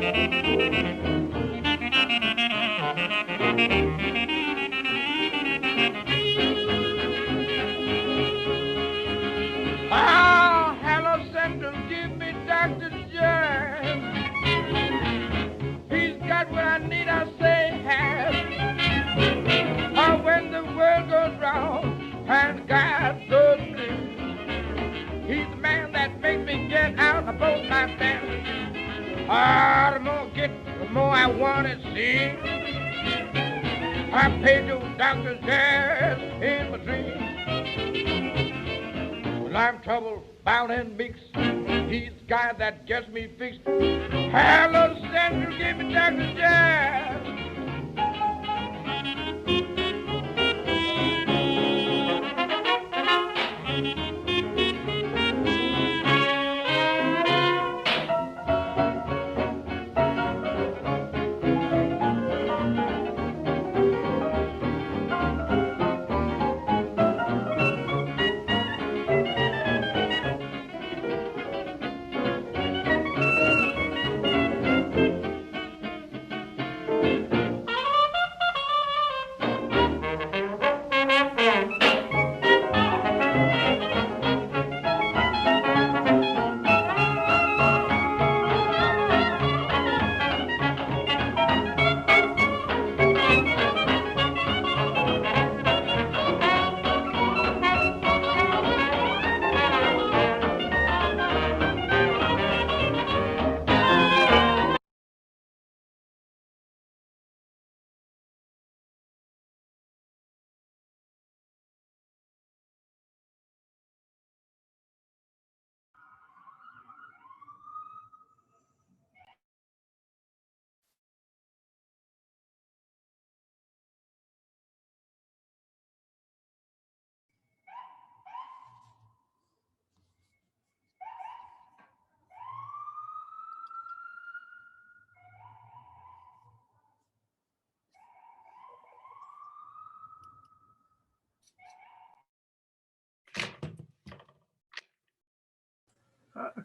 Oh, hello, Central, give me Dr. Jazz. He's got what I need, I say has. Oh, when the world goes wrong and God goes blue, he's the man that makes me get out of both my fence. Ah, the more I get, the more I want to see. I paid your Dr. Jazz in my dreams. When I'm troubled, bound and mixed, he's the guy that gets me fixed. Hello, Central, give me Dr. Jazz.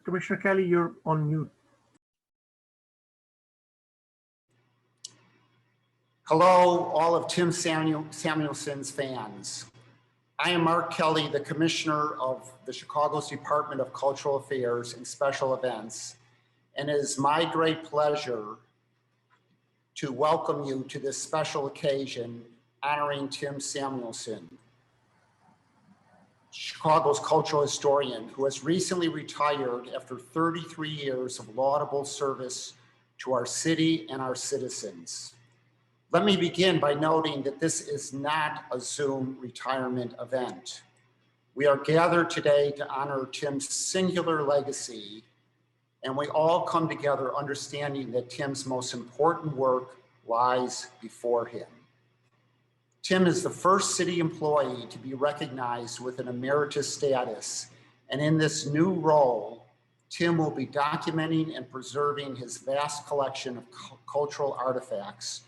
Commissioner Kelly, you're on mute. Hello, all of Tim Samuelson's fans. I am Mark Kelly, the Commissioner of the Chicago's Department of Cultural Affairs and Special Events, and it is my great pleasure to welcome you to this special occasion honoring Tim Samuelson, Chicago's cultural historian who has recently retired after 33 years of laudable service to our city and our citizens. Let me begin by noting that this is not a Zoom retirement event. We are gathered today to honor Tim's singular legacy, and we all come together understanding that Tim's most important work lies before him. Tim is the first city employee to be recognized with an emeritus status, and in this new role, Tim will be documenting and preserving his vast collection of cultural artifacts,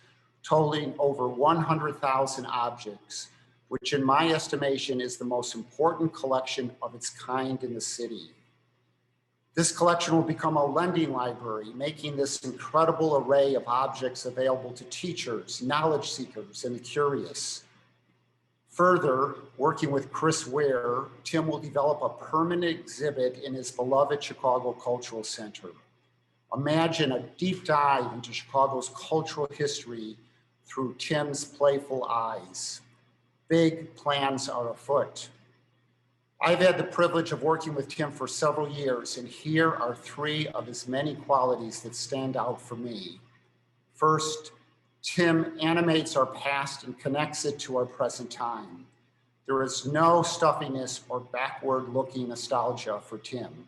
totaling over 100,000 objects, which in my estimation is the most important collection of its kind in the city. This collection will become a lending library, making this incredible array of objects available to teachers, knowledge seekers, and the curious. Further, working with Chris Ware, Tim will develop a permanent exhibit in his beloved Chicago Cultural Center. Imagine a deep dive into Chicago's cultural history through Tim's playful eyes. Big plans are afoot. I've had the privilege of working with Tim for several years, and here are three of his many qualities that stand out for me. First, Tim animates our past and connects it to our present time. There is no stuffiness or backward-looking nostalgia for Tim.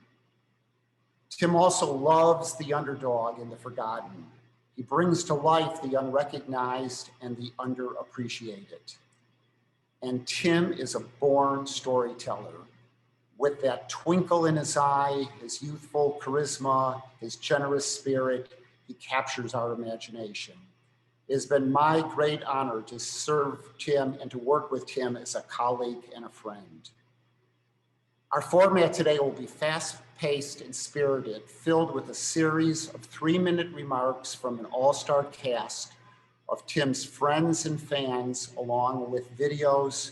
Tim also loves the underdog and the forgotten. He brings to life the unrecognized and the underappreciated. And Tim is a born storyteller. With that twinkle in his eye, his youthful charisma, his generous spirit, he captures our imagination. It has been my great honor to serve Tim and to work with Tim as a colleague and a friend. Our format today will be paced, and spirited, filled with a series of 3-minute remarks from an all-star cast of Tim's friends and fans, along with videos,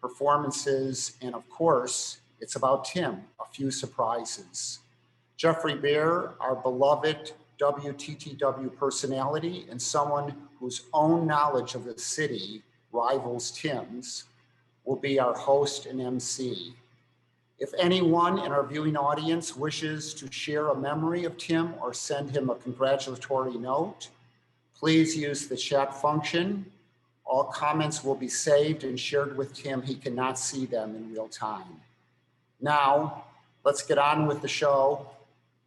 performances, and of course, it's about Tim, a few surprises. Jeffrey Bear, our beloved WTTW personality and someone whose own knowledge of the city rivals Tim's, will be our host and MC. If anyone in our viewing audience wishes to share a memory of Tim or send him a congratulatory note, please use the chat function. All comments will be saved and shared with Tim. He cannot see them in real time. Now, let's get on with the show.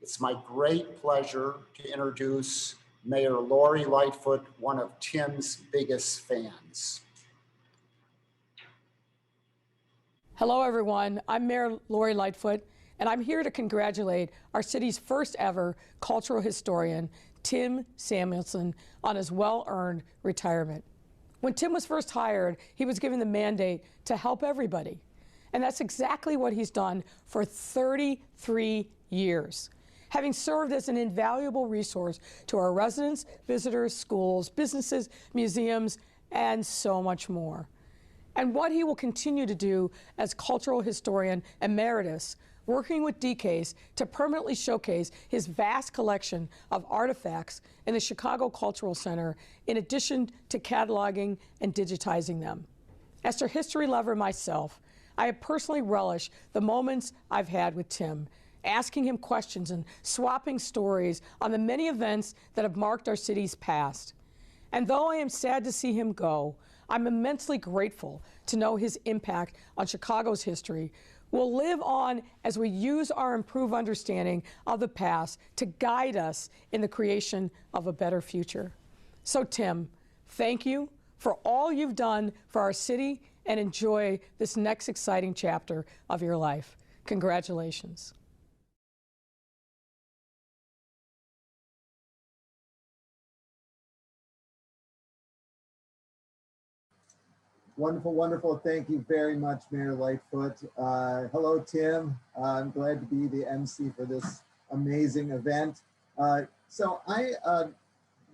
It's my great pleasure to introduce Mayor Lori Lightfoot, one of Tim's biggest fans. Hello, everyone. I'm Mayor Lori Lightfoot, and I'm here to congratulate our city's first ever cultural historian, Tim Samuelson, on his well-earned retirement. When Tim was first hired, he was given the mandate to help everybody. And that's exactly what he's done for 33 years, having served as an invaluable resource to our residents, visitors, schools, businesses, museums, and so much more. And what he will continue to do as cultural historian emeritus, working with DCASE to permanently showcase his vast collection of artifacts in the Chicago Cultural Center, in addition to cataloging and digitizing them. As a history lover myself, I have personally relished the moments I've had with Tim, asking him questions and swapping stories on the many events that have marked our city's past. And though I am sad to see him go, I'm immensely grateful to know his impact on Chicago's history will live on as we use our improved understanding of the past to guide us in the creation of a better future. So Tim, thank you for all you've done for our city, and enjoy this next exciting chapter of your life. Congratulations. Wonderful, wonderful. Thank you very much, Mayor Lightfoot. Hello, Tim. I'm glad to be the MC for this amazing event. So I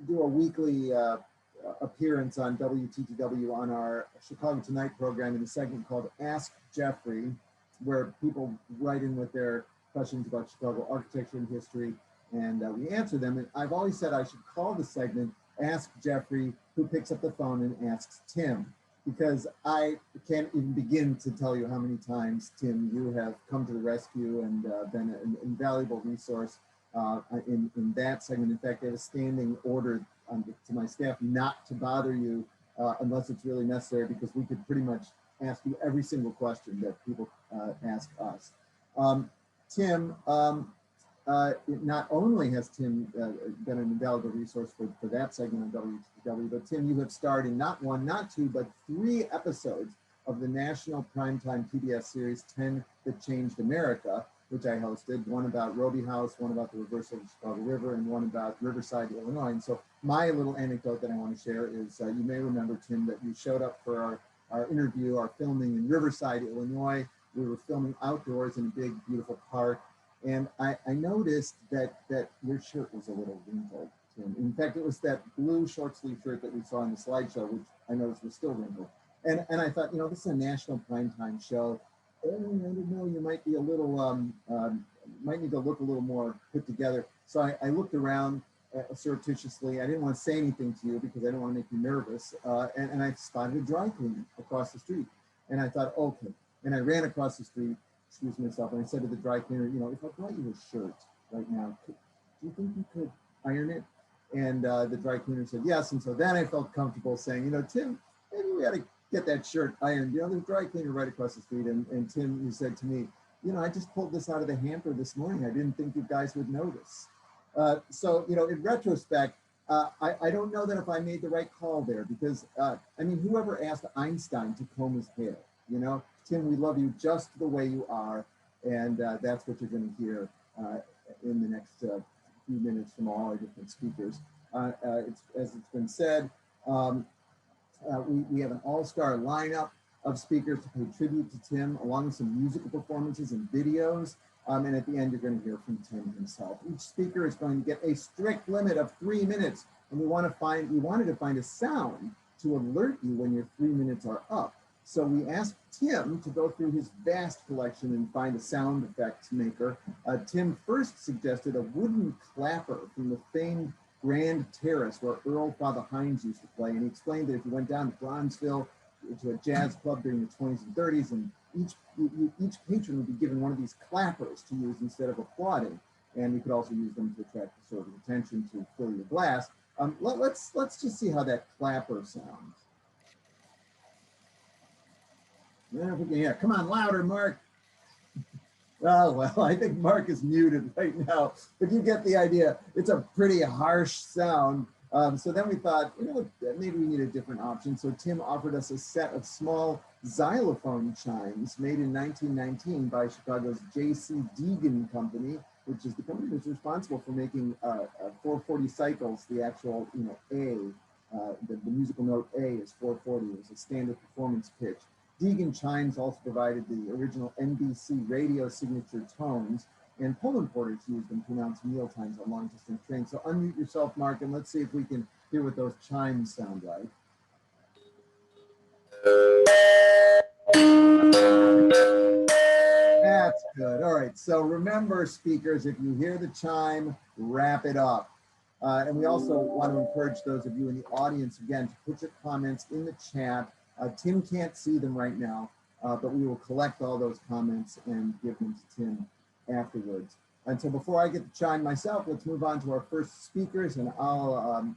do a weekly appearance on WTTW on our Chicago Tonight program in a segment called Ask Jeffrey, where people write in with their questions about Chicago architecture and history, and we answer them. And I've always said I should call the segment Ask Jeffrey, who picks up the phone and asks Tim, because I can't even begin to tell you how many times, Tim, you have come to the rescue and been an invaluable resource in that segment. In fact, I have a standing order to my staff not to bother you unless it's really necessary, because we could pretty much ask you every single question that people ask us. Tim, not only has Tim been an invaluable resource for that segment of WTW, but Tim, you have starred in not one, not two, but 3 episodes of the national primetime PBS series 10 That Changed America, which I hosted, one about Robie House, one about the reversal of the Chicago River, and one about Riverside, Illinois. And so my little anecdote that I want to share is you may remember, Tim, that you showed up for our interview, our filming in Riverside, Illinois. We were filming outdoors in a big, beautiful park. And I noticed that your shirt was a little wrinkled, Tim. In fact, it was that blue short sleeve shirt that we saw in the slideshow, which I noticed was still wrinkled. And I thought, this is a national primetime show. I didn't know, you might be a little, might need to look a little more put together. So I looked around surreptitiously. I didn't want to say anything to you because I didn't want to make you nervous. And I spotted a dry cleaner across the street. And I thought, okay. And I ran across the street, excuse myself, and I said to the dry cleaner, if I brought you a shirt right now, do you think you could iron it? And the dry cleaner said yes. And so then I felt comfortable saying, Tim, maybe we ought to get that shirt ironed. There's a dry cleaner right across the street. And Tim, you said to me, I just pulled this out of the hamper this morning. I didn't think you guys would notice. So, in retrospect, I don't know that if I made the right call there, because, whoever asked Einstein to comb his hair, Tim, we love you just the way you are. And that's what you're going to hear in the next few minutes from all our different speakers. As it's been said, we have an all-star lineup of speakers to pay tribute to Tim, along with some musical performances and videos. And at the end, you're going to hear from Tim himself. Each speaker is going to get a strict limit of 3 minutes. And we wanted to find a sound to alert you when your 3 minutes are up. So we asked Tim to go through his vast collection and find a sound effects maker. Tim first suggested a wooden clapper from the famed Grand Terrace where Earl Father Hines used to play. And he explained that if you went down to Bronzeville to a jazz club during the 20s and 30s, and each patron would be given one of these clappers to use instead of applauding. And you could also use them to attract the server's attention to fill your glass. Let's just see how that clapper sounds. Yeah, come on, louder, Mark. Oh, well, I think Mark is muted right now, but you get the idea. It's a pretty harsh sound. So then we thought, you know, maybe we need a different option. So Tim offered us a set of small xylophone chimes made in 1919 by Chicago's J.C. Deegan Company, which is the company that's responsible for making 440 cycles, the actual, you know, A, the musical note A is 440, is a standard performance pitch. Deegan chimes also provided the original NBC radio signature tones, and Pullman porters used them to announce meal times on long distance trains. So unmute yourself, Mark, and let's see if we can hear what those chimes sound like. That's good. All right. So remember, speakers, if you hear the chime, wrap it up. And we also want to encourage those of you in the audience, again, to put your comments in the chat. Tim can't see them right now, but we will collect all those comments and give them to Tim afterwards. And so before I get the chime myself, let's move on to our first speakers, and I'll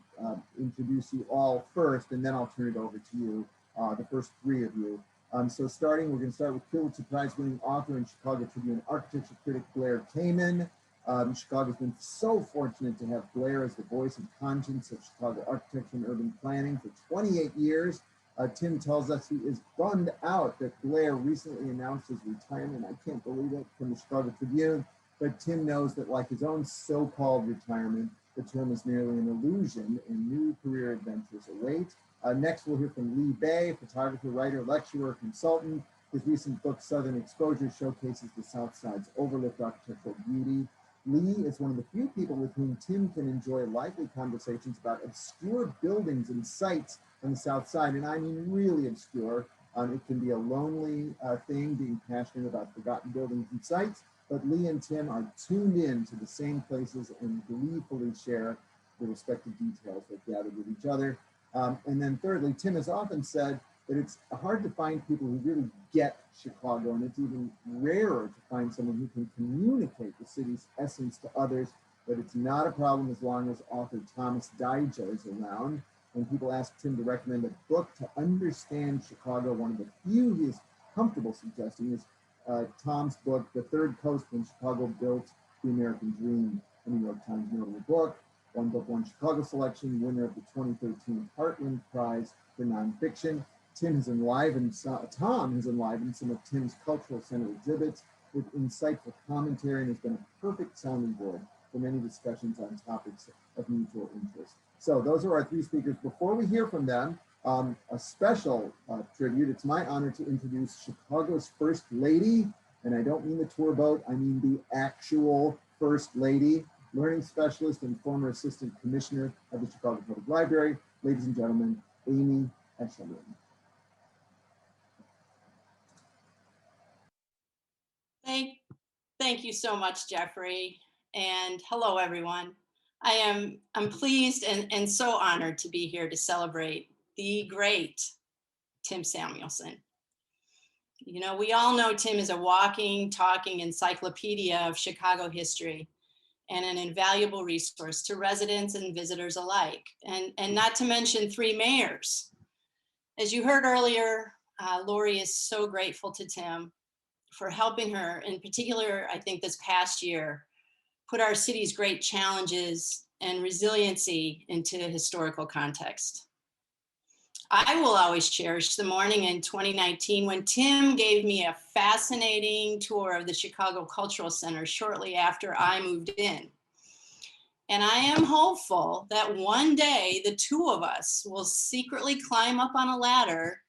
introduce you all first, and then I'll turn it over to you, the first three of you. So we're going to start with Pulitzer Prize winning author and Chicago Tribune architecture critic Blair Kamin. Chicago's been so fortunate to have Blair as the voice and conscience of Chicago architecture and urban planning for 28 years. Tim tells us he is bummed out that Blair recently announced his retirement. I can't believe it, from the Chicago Tribune. But Tim knows that, like his own so-called retirement, the term is merely an illusion and new career adventures await. Next, we'll hear from Lee Bay, photographer, writer, lecturer, consultant. His recent book, Southern Exposure, showcases the South Side's overlooked architectural beauty. Lee is one of the few people with whom Tim can enjoy lively conversations about obscure buildings and sites on the South Side, and I mean really obscure. It can be a lonely thing, being passionate about forgotten buildings and sites, but Lee and Tim are tuned in to the same places and gleefully share the respective details they've gathered with each other. And then thirdly, Tim has often said that it's hard to find people who really get Chicago, and it's even rarer to find someone who can communicate the city's essence to others, but it's not a problem as long as author Thomas Dyja is around. When people ask Tim to recommend a book to understand Chicago, one of the few he is comfortable suggesting is Tom's book, The Third Coast, When Chicago Built the American Dream, a New York Times notable book. One Book, One Chicago selection, winner of the 2013 Heartland Prize for Nonfiction. Tom has enlivened some of Tim's Cultural Center exhibits with insightful commentary and has been a perfect sounding board for many discussions on topics of mutual interest. So those are our three speakers. Before we hear from them, a special tribute. It's my honor to introduce Chicago's First Lady, and I don't mean the tour boat, I mean the actual First Lady, learning specialist and former assistant commissioner of the Chicago Public Library. Ladies and gentlemen, Amy Eshelman. Thank you so much, Jeffrey. And hello, everyone. I'm pleased and so honored to be here to celebrate the great Tim Samuelson. You know, we all know Tim is a walking, talking encyclopedia of Chicago history and an invaluable resource to residents and visitors alike, and not to mention three mayors. As you heard earlier, Lori is so grateful to Tim for helping her, in particular, I think this past year, put our city's great challenges and resiliency into historical context. I will always cherish the morning in 2019 when Tim gave me a fascinating tour of the Chicago Cultural Center shortly after I moved in. And I am hopeful that one day the two of us will secretly climb up on a ladder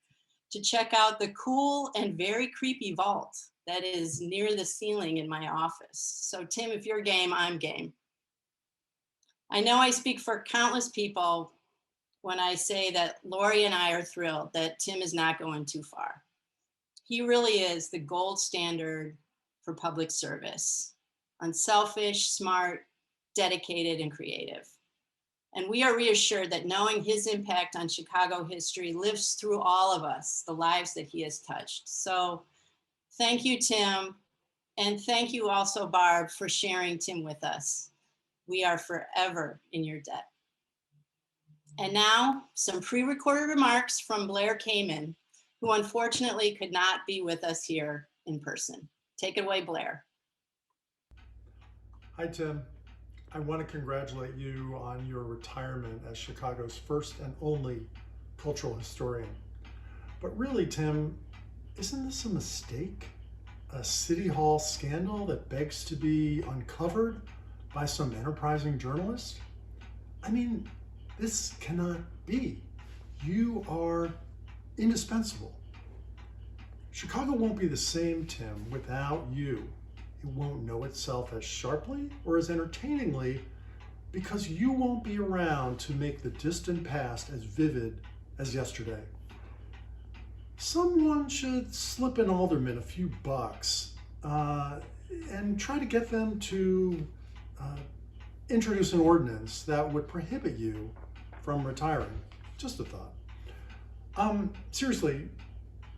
to check out the cool and very creepy vault that is near the ceiling in my office. So Tim, if you're game, I'm game. I know I speak for countless people when I say that Lori and I are thrilled that Tim is not going too far. He really is the gold standard for public service. Unselfish, smart, dedicated, and creative. And we are reassured that knowing his impact on Chicago history lives through all of us, the lives that he has touched. So thank you, Tim. And thank you also, Barb, for sharing Tim with us. We are forever in your debt. And now some pre-recorded remarks from Blair Kamen, who unfortunately could not be with us here in person. Take it away, Blair. Hi, Tim. I want to congratulate you on your retirement as Chicago's first and only cultural historian. But really, Tim, isn't this a mistake? A City Hall scandal that begs to be uncovered by some enterprising journalist? I mean, this cannot be. You are indispensable. Chicago won't be the same, Tim, without you. It won't know itself as sharply or as entertainingly because you won't be around to make the distant past as vivid as yesterday. Someone should slip an alderman a few bucks and try to get them to introduce an ordinance that would prohibit you from retiring. Just a thought. Seriously,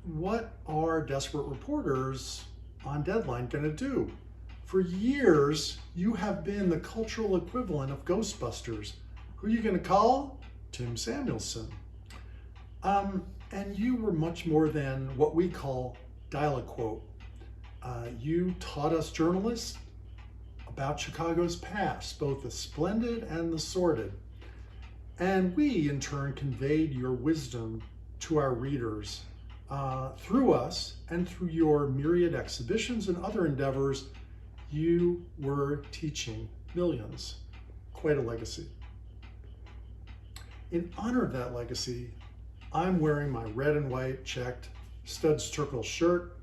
what are desperate reporters on Deadline going to do? For years, you have been the cultural equivalent of Ghostbusters. Who are you going to call? Tim Samuelson. And you were much more than what we call dial-a-quote. You taught us journalists about Chicago's past, both the splendid and the sordid. And we, in turn, conveyed your wisdom to our readers through us and through your myriad exhibitions and other endeavors. You were teaching millions. Quite a legacy. In honor of that legacy, I'm wearing my red and white checked Studs Terkel shirt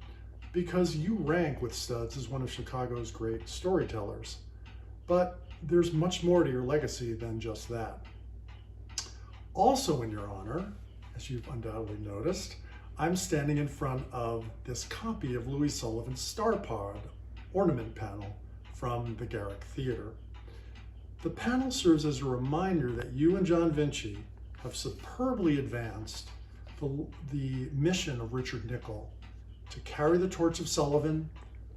because you rank with Studs as one of Chicago's great storytellers. But there's much more to your legacy than just that. Also in your honor, as you've undoubtedly noticed, I'm standing in front of this copy of Louis Sullivan's Star Pod ornament panel from the Garrick Theater. The panel serves as a reminder that you and John Vinci have superbly advanced the mission of Richard Nickel to carry the torch of Sullivan,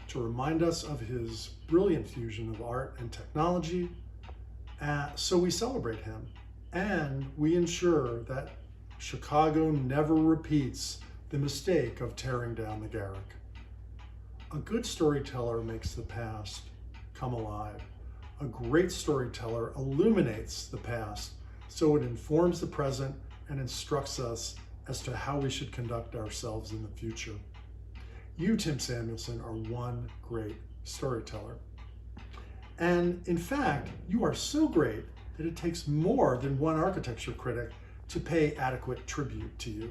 to remind us of his brilliant fusion of art and technology. So we celebrate him and we ensure that Chicago never repeats the mistake of tearing down the Garrick. A good storyteller makes the past come alive. A great storyteller illuminates the past so it informs the present and instructs us as to how we should conduct ourselves in the future. You, Tim Samuelson, are one great storyteller. And in fact, you are so great that it takes more than one architecture critic to pay adequate tribute to you.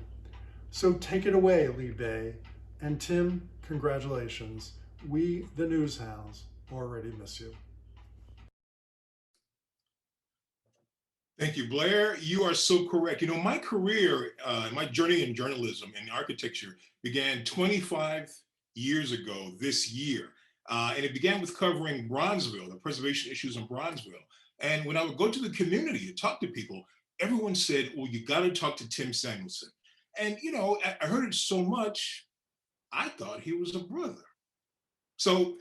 So take it away, Lee Bay. And Tim, congratulations. We, the news hounds, already miss you. Thank you, Blair. You are so correct. You know, my career, my journey in journalism and architecture began 25 years ago this year. And it began with covering Bronzeville, the preservation issues in Bronzeville. And when I would go to the community and talk to people, everyone said, well, you got to talk to Tim Samuelson. And, you know, I heard it so much, I thought he was a brother. So,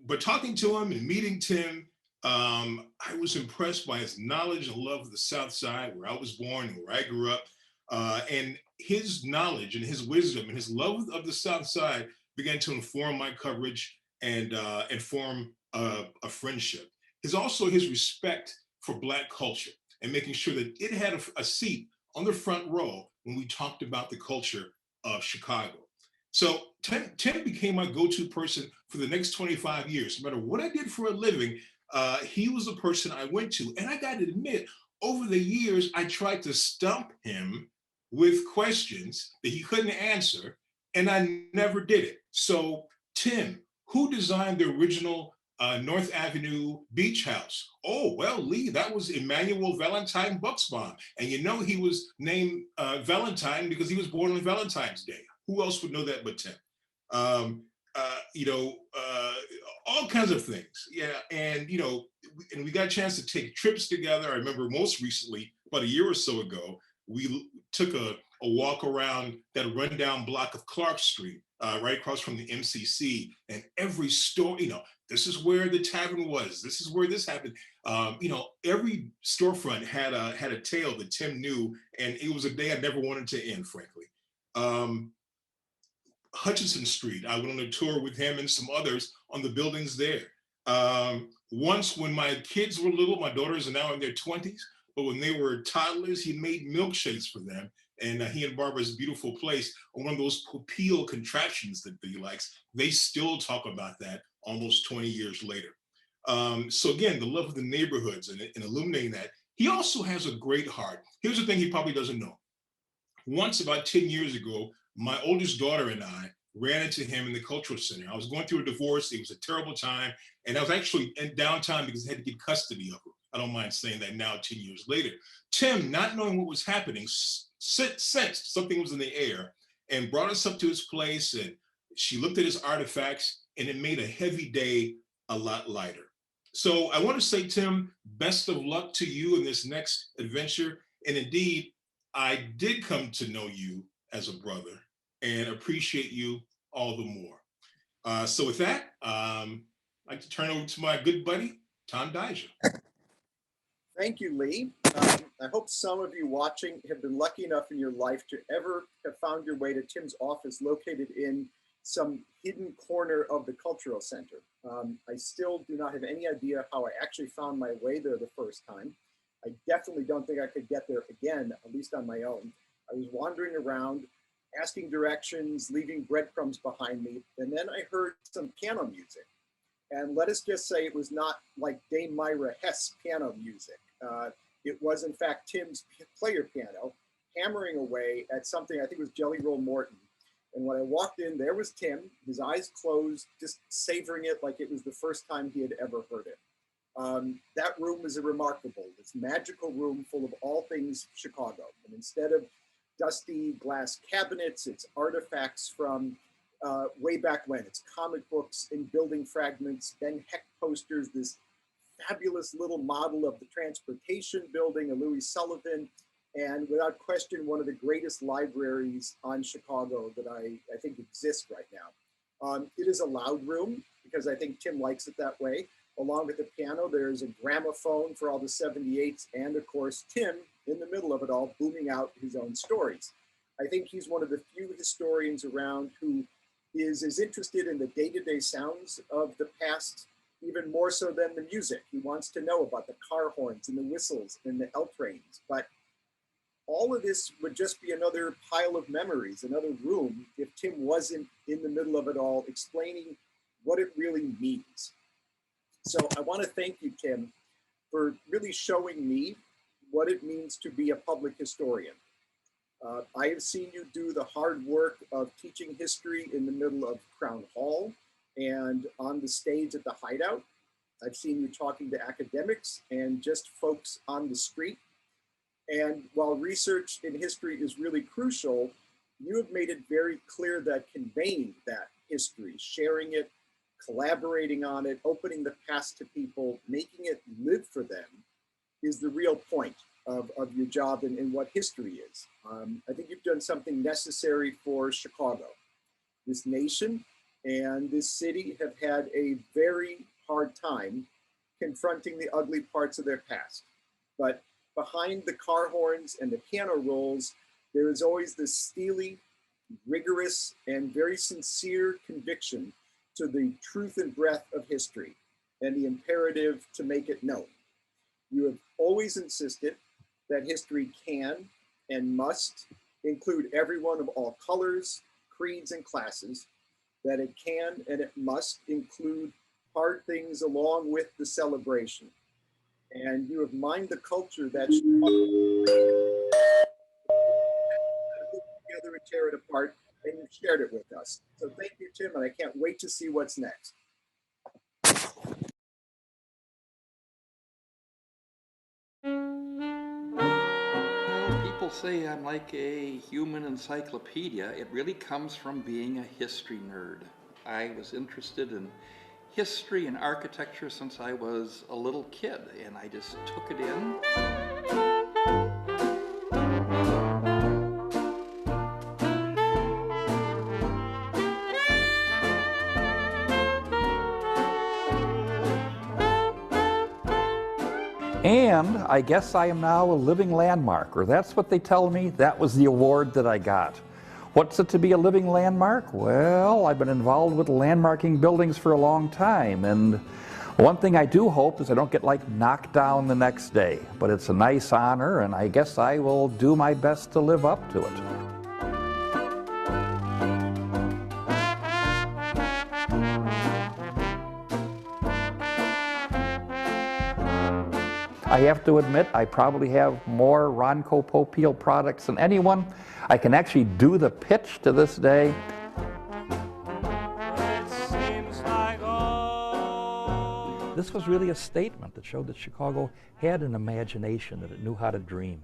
but talking to him and meeting Tim, I was impressed by his knowledge and love of the South Side, where I was born and where I grew up. And his knowledge and his wisdom and his love of the South Side began to inform my coverage and form a friendship. His respect for Black culture and making sure that it had a seat on the front row when we talked about the culture of Chicago. So Tim became my go-to person for the next 25 years. No matter what I did for a living, he was the person I went to. And I got to admit, over the years, I tried to stump him with questions that he couldn't answer. and I never did it. So, Tim, who designed the original North Avenue Beach House? Oh, well, Lee, that was Emmanuel Valentine Buxbaum. And you know he was named Valentine because he was born on Valentine's Day. Who else would know that but Tim? You know, all kinds of things. Yeah, and you know, and we got a chance to take trips together. I remember most recently, about a year or so ago, we took a walk around that rundown block of Clark Street, right across from the MCC, and every store, you know, this is where the tavern was. This is where this happened. You know, every storefront had a tale that Tim knew, and it was a day I never wanted to end, frankly. Hutchinson Street, I went on a tour with him and some others on the buildings there. Once when my kids were little, my daughters are now in their 20s, but when they were toddlers, he made milkshakes for them. And he and Barbara's Beautiful Place, one of those Peel contraptions that he likes, they still talk about that almost 20 years later. So again, the love of the neighborhoods and illuminating that. He also has a great heart. Here's the thing he probably doesn't know. Once, about 10 years ago, my oldest daughter and I ran into him in the cultural center. I was going through a divorce. It was a terrible time. And I was actually in downtime because I had to get custody of her. I don't mind saying that now, 10 years later. Tim, not knowing what was happening, sensed something was in the air and brought us up to his place. And she looked at his artifacts and it made a heavy day a lot lighter. So I want to say, Tim, best of luck to you in this next adventure. And indeed, I did come to know you as a brother and appreciate you all the more. So with that, I'd like to turn over to my good buddy, Tom Dyja. Thank you, Lee. I hope some of you watching have been lucky enough in your life to ever have found your way to Tim's office located in some hidden corner of the Cultural Center. I still do not have any idea how I actually found my way there the first time. I definitely don't think I could get there again, at least on my own. I was wandering around, asking directions, leaving breadcrumbs behind me, and then I heard some piano music. And let us just say it was not like Dame Myra Hess piano music. It was, in fact, Tim's player piano, hammering away at something I think was Jelly Roll Morton. And when I walked in, there was Tim, his eyes closed, just savoring it like it was the first time he had ever heard it. That room was remarkable, this magical room full of all things Chicago. And instead of dusty glass cabinets, it's artifacts from way back when. It's comic books and building fragments, Ben Hecht posters, this fabulous little model of the transportation building, a Louis Sullivan, and without question, one of the greatest libraries on Chicago that I think exists right now. It is a loud room because I think Tim likes it that way. Along with the piano, there's a gramophone for all the 78s, and of course, Tim in the middle of it all, booming out his own stories. I think he's one of the few historians around who is as interested in the day-to-day sounds of the past, even more so than the music. He wants to know about the car horns and the whistles and the L trains. But all of this would just be another pile of memories, another room, if Tim wasn't in the middle of it all explaining what it really means. So I want to thank you, Tim, for really showing me what it means to be a public historian. I have seen you do the hard work of teaching history in the middle of Crown Hall and on the stage at the Hideout. I've seen you talking to academics and just folks on the street. And while research in history is really crucial, you have made it very clear that conveying that history, sharing it, collaborating on it, opening the past to people, making it live for them is the real point of your job and what history is. I think you've done something necessary for Chicago. This nation and this city have had a very hard time confronting the ugly parts of their past. But behind the car horns and the piano rolls, there is always this steely, rigorous, and very sincere conviction to the truth and breadth of history and the imperative to make it known. You have always insisted that history can and must include everyone of all colors, creeds, and classes, that it can and it must include hard things along with the celebration. And you have mined the culture that together and tear it apart and you've shared it with us. So thank you, Tim, and I can't wait to see what's next. People say I'm like a human encyclopedia. It really comes from being a history nerd. I was interested in history and architecture since I was a little kid, and I just took it in. And I guess I am now a living landmark, or that's what they tell me. That was the award that I got. What's it to be a living landmark? Well, I've been involved with landmarking buildings for a long time, and one thing I do hope is I don't get like knocked down the next day. But it's a nice honor, and I guess I will do my best to live up to it. I have to admit, I probably have more Ronco Popeil products than anyone. I can actually do the pitch to this day. This was really a statement that showed that Chicago had an imagination, that it knew how to dream.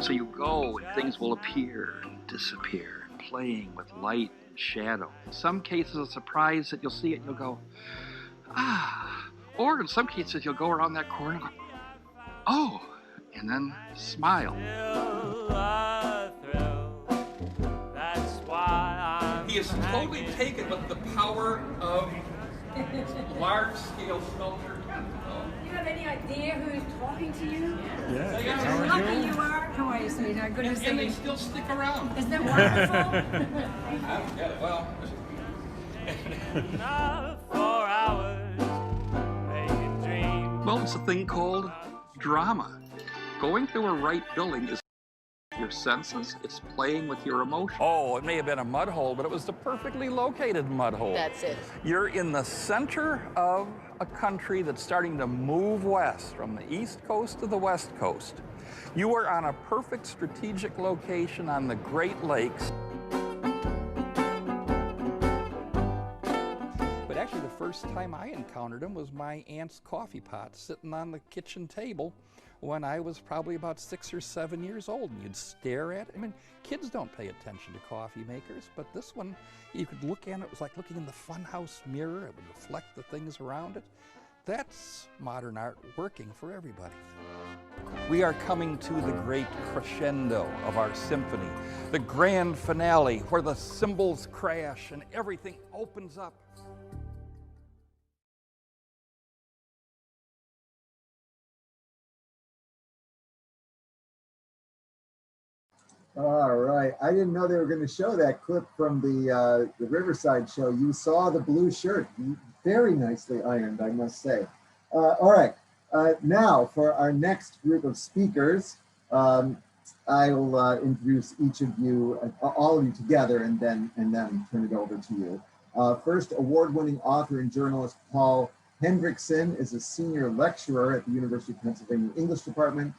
So you go and things will appear and disappear, playing with light and shadow. In some cases, a surprise that you'll see it and you'll go, ah. Or in some cases, you'll go around that corner and go, oh, and then smile. He is totally taken with the power of large-scale sculpture. Do you have any idea who's talking to you? Yeah. How lucky you are. How are you, sweetheart? Good to see you. And they still stick around. Isn't that wonderful? I don't get it. Well, well, it's a thing called drama. Going through a right building is your senses, it's playing with your emotions. Oh, it may have been a mud hole, but it was the perfectly located mud hole. That's it. You're in the center of a country that's starting to move west, from the East Coast to the West Coast. You are on a perfect strategic location on the Great Lakes. But actually, the first time I encountered them was my aunt's coffee pot sitting on the kitchen table when I was probably about 6 or 7 years old, and you'd stare at it. I mean, kids don't pay attention to coffee makers, but this one, you could look at it, it was like looking in the funhouse mirror. It would reflect the things around it. That's modern art working for everybody. We are coming to the great crescendo of our symphony, the grand finale where the cymbals crash and everything opens up. All right. I didn't know they were going to show that clip from the Riverside show. You saw the blue shirt. Very nicely ironed, I must say. All right. Now, for our next group of speakers, I'll introduce each of you, all of you together, and then turn it over to you. First, award-winning author and journalist Paul Hendrickson is a senior lecturer at the University of Pennsylvania English Department,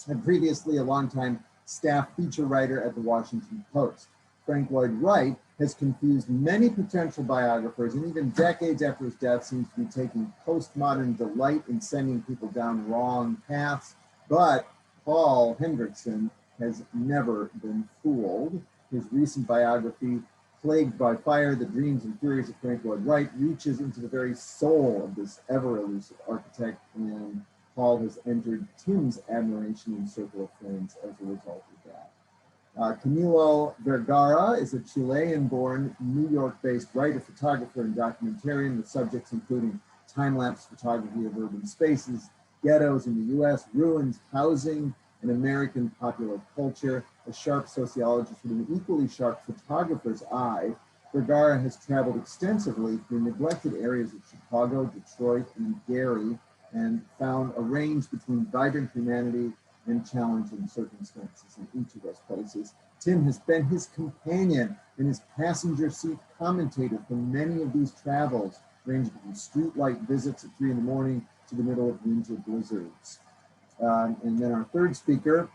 and previously a longtime staff feature writer at the Washington Post. Frank Lloyd Wright has confused many potential biographers, and even decades after his death seems to be taking postmodern delight in sending people down wrong paths. But Paul Hendrickson has never been fooled. His recent biography, Plagued by Fire, The Dreams and Furies of Frank Lloyd Wright, reaches into the very soul of this ever-elusive architect, and Paul has entered Tim's admiration and circle of friends as a result of that. Camilo Vergara is a Chilean-born, New York-based writer, photographer, and documentarian with subjects including time-lapse photography of urban spaces, ghettos in the US, ruins, housing, and American popular culture. A sharp sociologist with an equally sharp photographer's eye, Vergara has traveled extensively through neglected areas of Chicago, Detroit, and Gary, and found a range between vibrant humanity and challenging circumstances in each of those places. Tim has been his companion and his passenger seat commentator for many of these travels, ranging from streetlight visits at 3 in the morning to the middle of winter blizzards. And then our third speaker,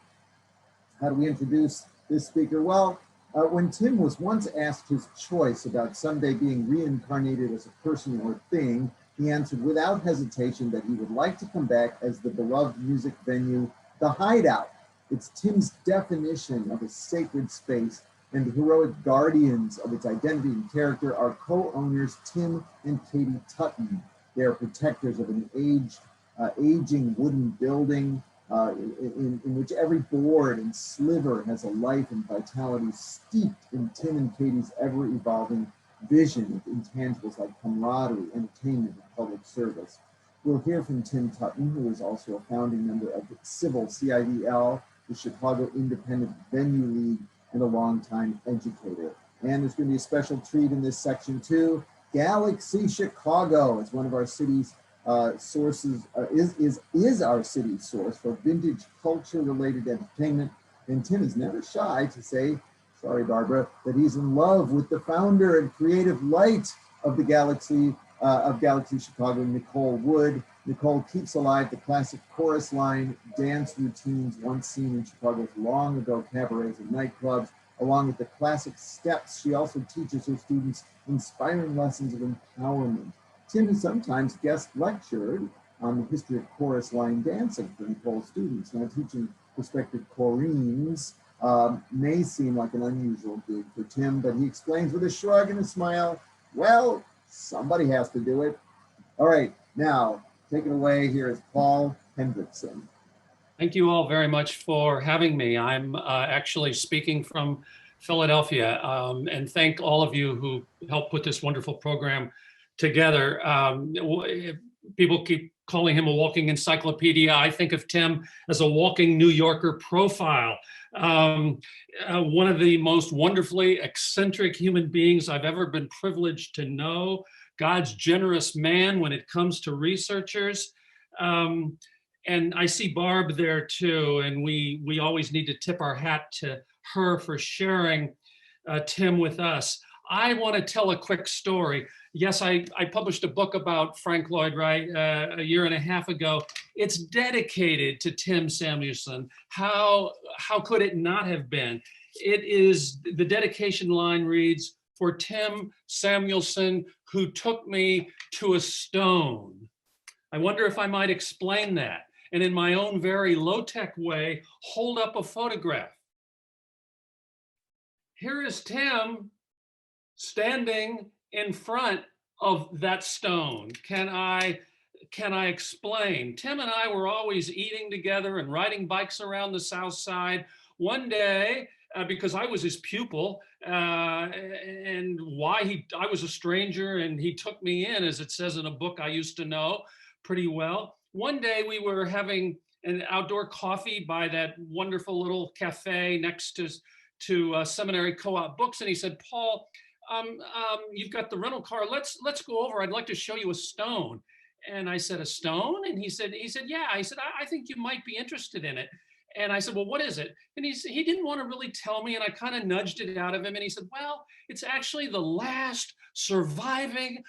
How do we introduce this speaker? Well, when Tim was once asked his choice about someday being reincarnated as a person or thing, he answered without hesitation that he would like to come back as the beloved music venue, The Hideout. It's Tim's definition of a sacred space, and the heroic guardians of its identity and character are co-owners Tim and Katie Tutton. They are protectors of an aging wooden building in which every board and sliver has a life and vitality steeped in Tim and Katie's ever-evolving vision of intangibles like camaraderie, entertainment, and public service. We'll hear from Tim Tutton, who is also a founding member of the Civil, CIVL, the Chicago Independent Venue League, and a longtime educator. And there's going to be a special treat in this section too. Galaxy Chicago is one of our city's sources, is our city's source for vintage culture-related entertainment. And Tim is never shy to say, sorry, Barbara, that he's in love with the founder and creative light of the Galaxy Chicago, Nicole Wood. Nicole keeps alive the classic chorus line dance routines once seen in Chicago's long ago cabarets and nightclubs. Along with the classic steps, she also teaches her students inspiring lessons of empowerment. Tim has sometimes guest lectured on the history of chorus line dancing for Nicole's students. Now, teaching prospective choreens may seem like an unusual gig for Tim, but he explains with a shrug and a smile, well, somebody has to do it. All right, now, take it away. Here is Paul Hendrickson. Thank you all very much for having me. I'm actually speaking from Philadelphia, and thank all of you who helped put this wonderful program together. People keep calling him a walking encyclopedia. I think of Tim as a walking New Yorker profile. One of the most wonderfully eccentric human beings I've ever been privileged to know. God's generous man when it comes to researchers. And I see Barb there too, and we always need to tip our hat to her for sharing Tim with us. I want to tell a quick story. Yes, I published a book about Frank Lloyd Wright a year and a half ago. It's dedicated to Tim Samuelson. How could it not have been? It is, the dedication line reads, "For Tim Samuelson, who took me to a stone." I wonder if I might explain that, and in my own very low-tech way, hold up a photograph. Here is Tim standing in front of that stone. Can I explain? Tim and I were always eating together and riding bikes around the South Side. One day, because I was his pupil, and I was a stranger and he took me in, as it says in a book I used to know pretty well. One day we were having an outdoor coffee by that wonderful little cafe next to Seminary Co-op Books, and he said, "Paul, you've got the rental car. Let's go over. I'd like to show you a stone." And I said, "A stone?" And he said, "Yeah." I said, I think you might be interested in it." And I said, "Well, what is it?" And he didn't want to really tell me, and I kind of nudged it out of him. And he said, "Well, it's actually the last surviving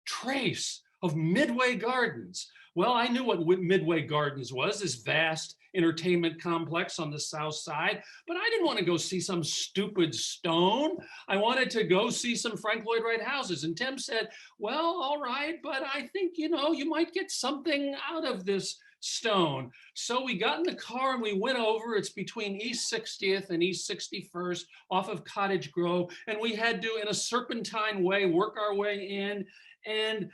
trace of Midway Gardens." Well, I knew what Midway Gardens was, this vast entertainment complex on the South Side, but I didn't want to go see some stupid stone. I wanted to go see some Frank Lloyd Wright houses. And Tim said, "Well, all right, but I think, you might get something out of this stone." So we got in the car and we went over. It's between East 60th and East 61st off of Cottage Grove. And we had to, in a serpentine way, work our way in. And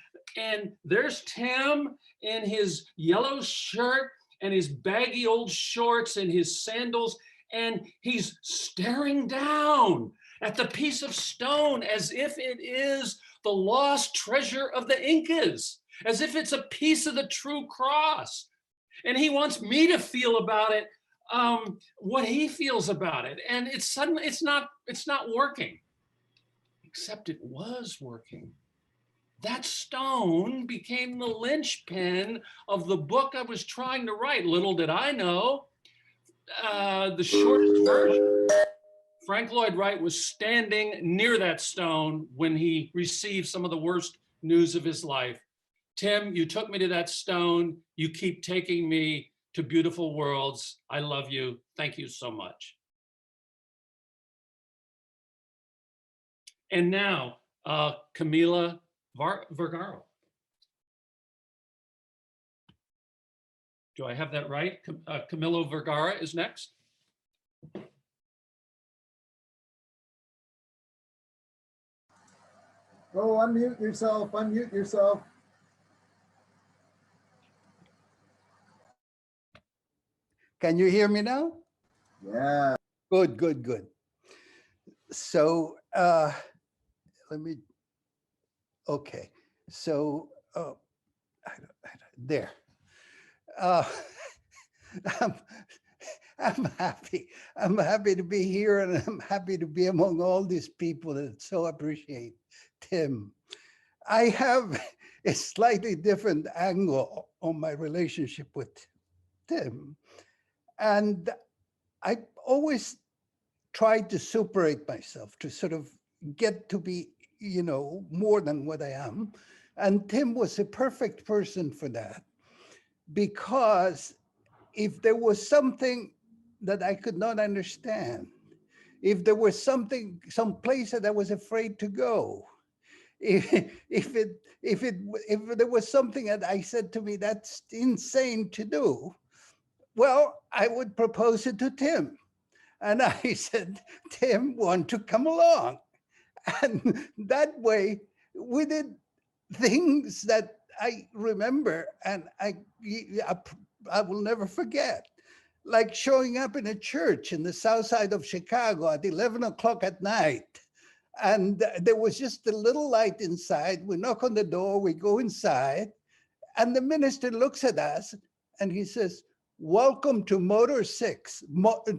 there's Tim in his yellow shirt and his baggy old shorts and his sandals, and he's staring down at the piece of stone as if it is the lost treasure of the Incas, as if it's a piece of the true cross. And he wants me to feel about it what he feels about it. And it's not working, except it was working. That stone became the linchpin of the book I was trying to write. Little did I know, the shortest version, Frank Lloyd Wright was standing near that stone when he received some of the worst news of his life. "Tim, you took me to that stone. You keep taking me to beautiful worlds. I love you. Thank you so much." And now, Camila Vergara. Do I have that right? Camilo Vergara is next. Oh, unmute yourself, unmute yourself. Can you hear me now? Yeah. Good, good, good. So let me, okay. So there. I'm happy. I'm happy to be here, and I'm happy to be among all these people that so appreciate Tim. I have a slightly different angle on my relationship with Tim. And I always tried to separate myself to sort of get to be, you know, more than what I am. And Tim was a perfect person for that, because if there was something that I could not understand, if there was something, some place that I was afraid to go, if there was something that I said to me, that's insane to do, well, I would propose it to Tim. And I said, Tim, want to come along? And that way we did things that I remember and I will never forget. Like showing up in a church in the south side of Chicago at 11 o'clock at night. And there was just a little light inside. We knock on the door, we go inside, and the minister looks at us and he says, welcome to Motor 6, to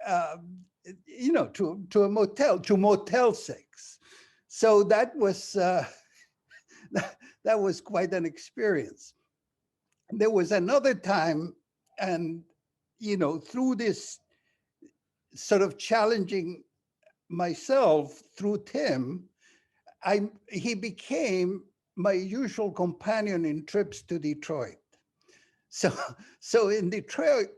a motel, to Motel 6. So that was that was quite an experience. There was another time, and through this sort of challenging myself through Tim, he became my usual companion in trips to Detroit. So in Detroit,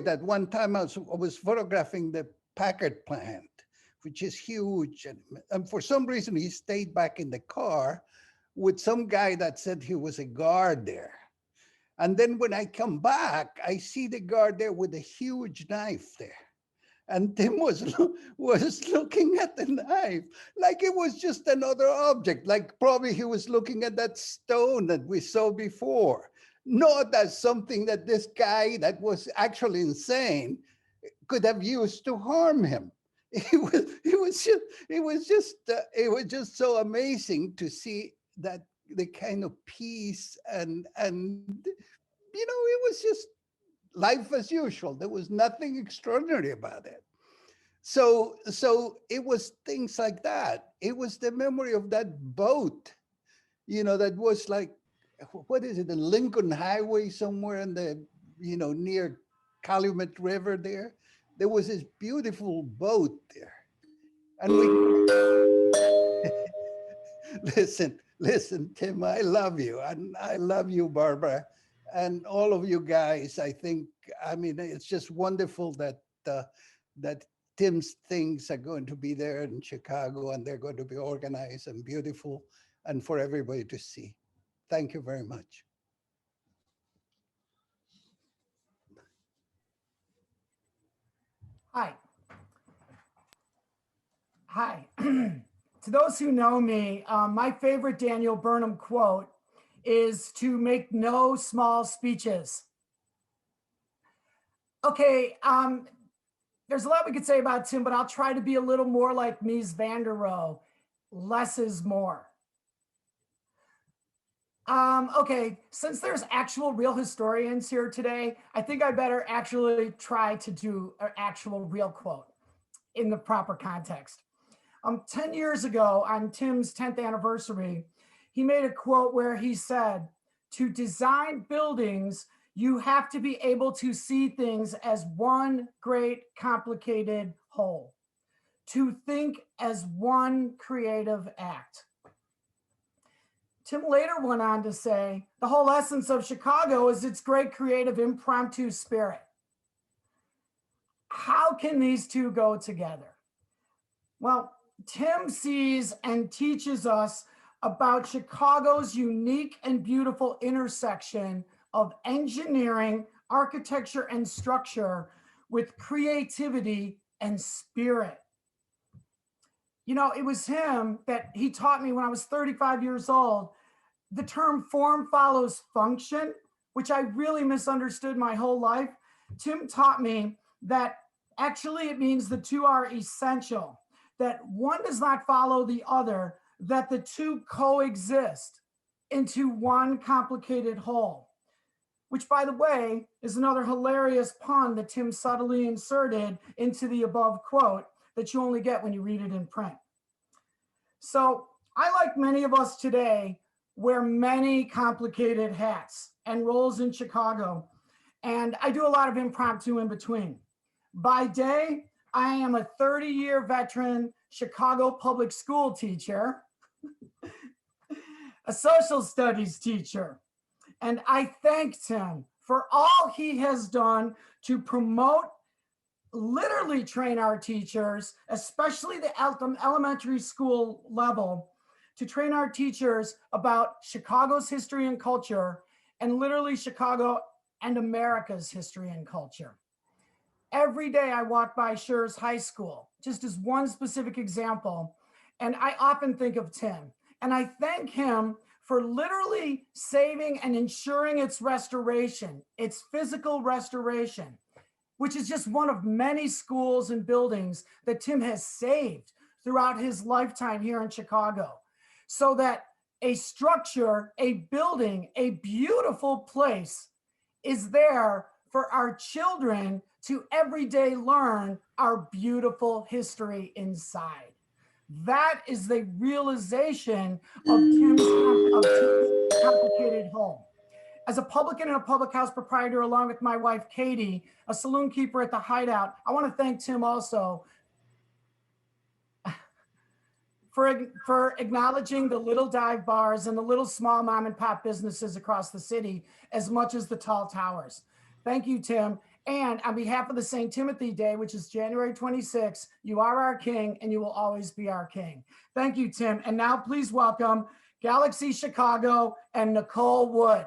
at one time I was photographing the Packard plant, which is huge. And for some reason, he stayed back in the car with some guy that said he was a guard there. And then when I come back, I see the guard there with a huge knife there. And Tim was looking at the knife like it was just another object, like probably he was looking at that stone that we saw before. Not as something that this guy that was actually insane could have used to harm him. It was just so amazing to see that the kind of peace and it was just life as usual. There was nothing extraordinary about it. So it was things like that. It was the memory of that boat, that was like, what is it, the Lincoln Highway somewhere in the, near Calumet River there. There was this beautiful boat there. And we, listen, Tim, I love you. And I love you, Barbara. And all of you guys, it's just wonderful that that Tim's things are going to be there in Chicago, and they're going to be organized and beautiful and for everybody to see. Thank you very much. Hi. Hi. To those who know me, my favorite Daniel Burnham quote is to make no small speeches. Okay, there's a lot we could say about Tim, but I'll try to be a little more like Mies van der Rohe. Less is more. Okay, since there's actual real historians here today, I think I better actually try to do an actual real quote in the proper context. 10 years ago, on Tim's 10th anniversary, he made a quote where he said, to design buildings, you have to be able to see things as one great complicated whole, to think as one creative act. Tim later went on to say, the whole essence of Chicago is its great creative impromptu spirit. How can these two go together? Well, Tim sees and teaches us about Chicago's unique and beautiful intersection of engineering, architecture, and structure with creativity and spirit. You know, it was him that he taught me when I was 35 years old, the term form follows function, which I really misunderstood my whole life. Tim taught me that actually it means the two are essential, that one does not follow the other, that the two coexist into one complicated whole, which, by the way, is another hilarious pun that Tim subtly inserted into the above quote that you only get when you read it in print. So I, like many of us today, wear many complicated hats and roles in Chicago, and I do a lot of impromptu in between. By day, I am a 30-year veteran Chicago public school teacher, a social studies teacher, and I thanked him for all he has done to promote, literally train our teachers, especially the elementary school level, to train our teachers about Chicago's history and culture, and literally Chicago and America's history and culture. Every day I walk by Schurz High School, just as one specific example, and I often think of Tim, and I thank him for literally saving and ensuring its restoration, its physical restoration, which is just one of many schools and buildings that Tim has saved throughout his lifetime here in Chicago, so that a structure, a building, a beautiful place is there for our children to every day learn our beautiful history inside. That is the realization of Tim's complicated home. As a publican and a public house proprietor, along with my wife, Katie, a saloon keeper at the Hideout, I want to thank Tim also for acknowledging the little dive bars and the little small mom and pop businesses across the city as much as the tall towers. Thank you, Tim. And on behalf of the St. Timothy Day, which is January 26th, you are our king and you will always be our king. Thank you, Tim. And now please welcome Galaxy Chicago and Nicole Wood.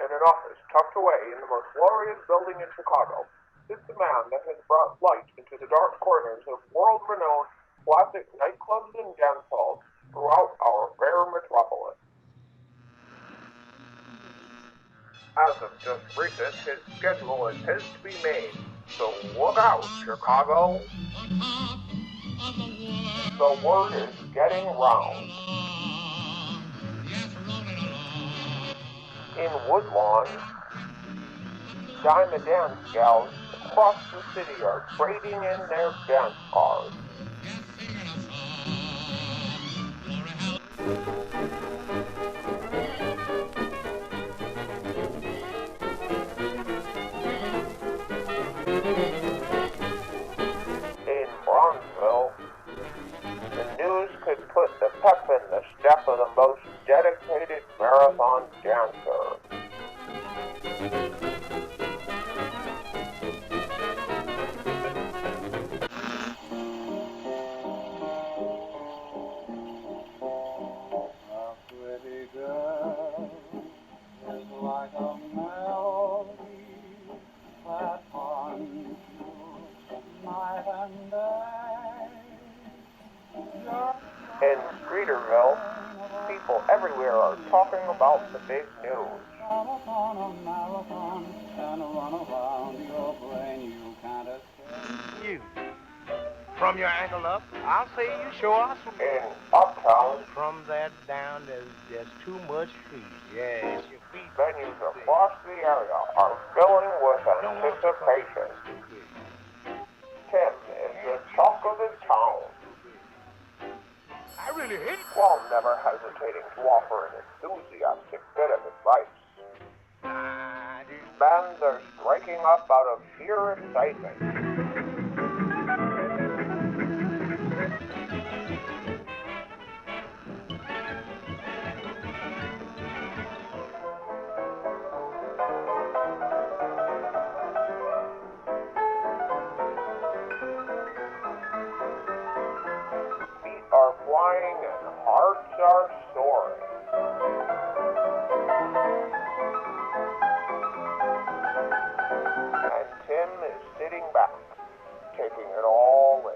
In an office tucked away in the most glorious building in Chicago sits a man that has brought light into the dark corners of world-renowned classic nightclubs and dance halls throughout our fair metropolis. As of just recent, his schedule is his to be made, so look out, Chicago. The word is getting round. In Woodlawn, dime a dance gals across the city are trading in their dance cars. In Bronzeville, the news could put the pep in the step of the most dedicated marathon dancer. In Streeterville, people everywhere are talking about the big news. You. From your ankle up, I'll say you sure are smooth. In Uptown, from that down, there's too much feet. Yes, your feet. Venues across the area are filling with anticipation. Tim is the talk of the town. I really hate it. While never hesitating to offer an enthusiastic bit of advice. Bands are striking up out of sheer excitement. flying and hearts are soaring. And Tim is sitting back, taking it all in.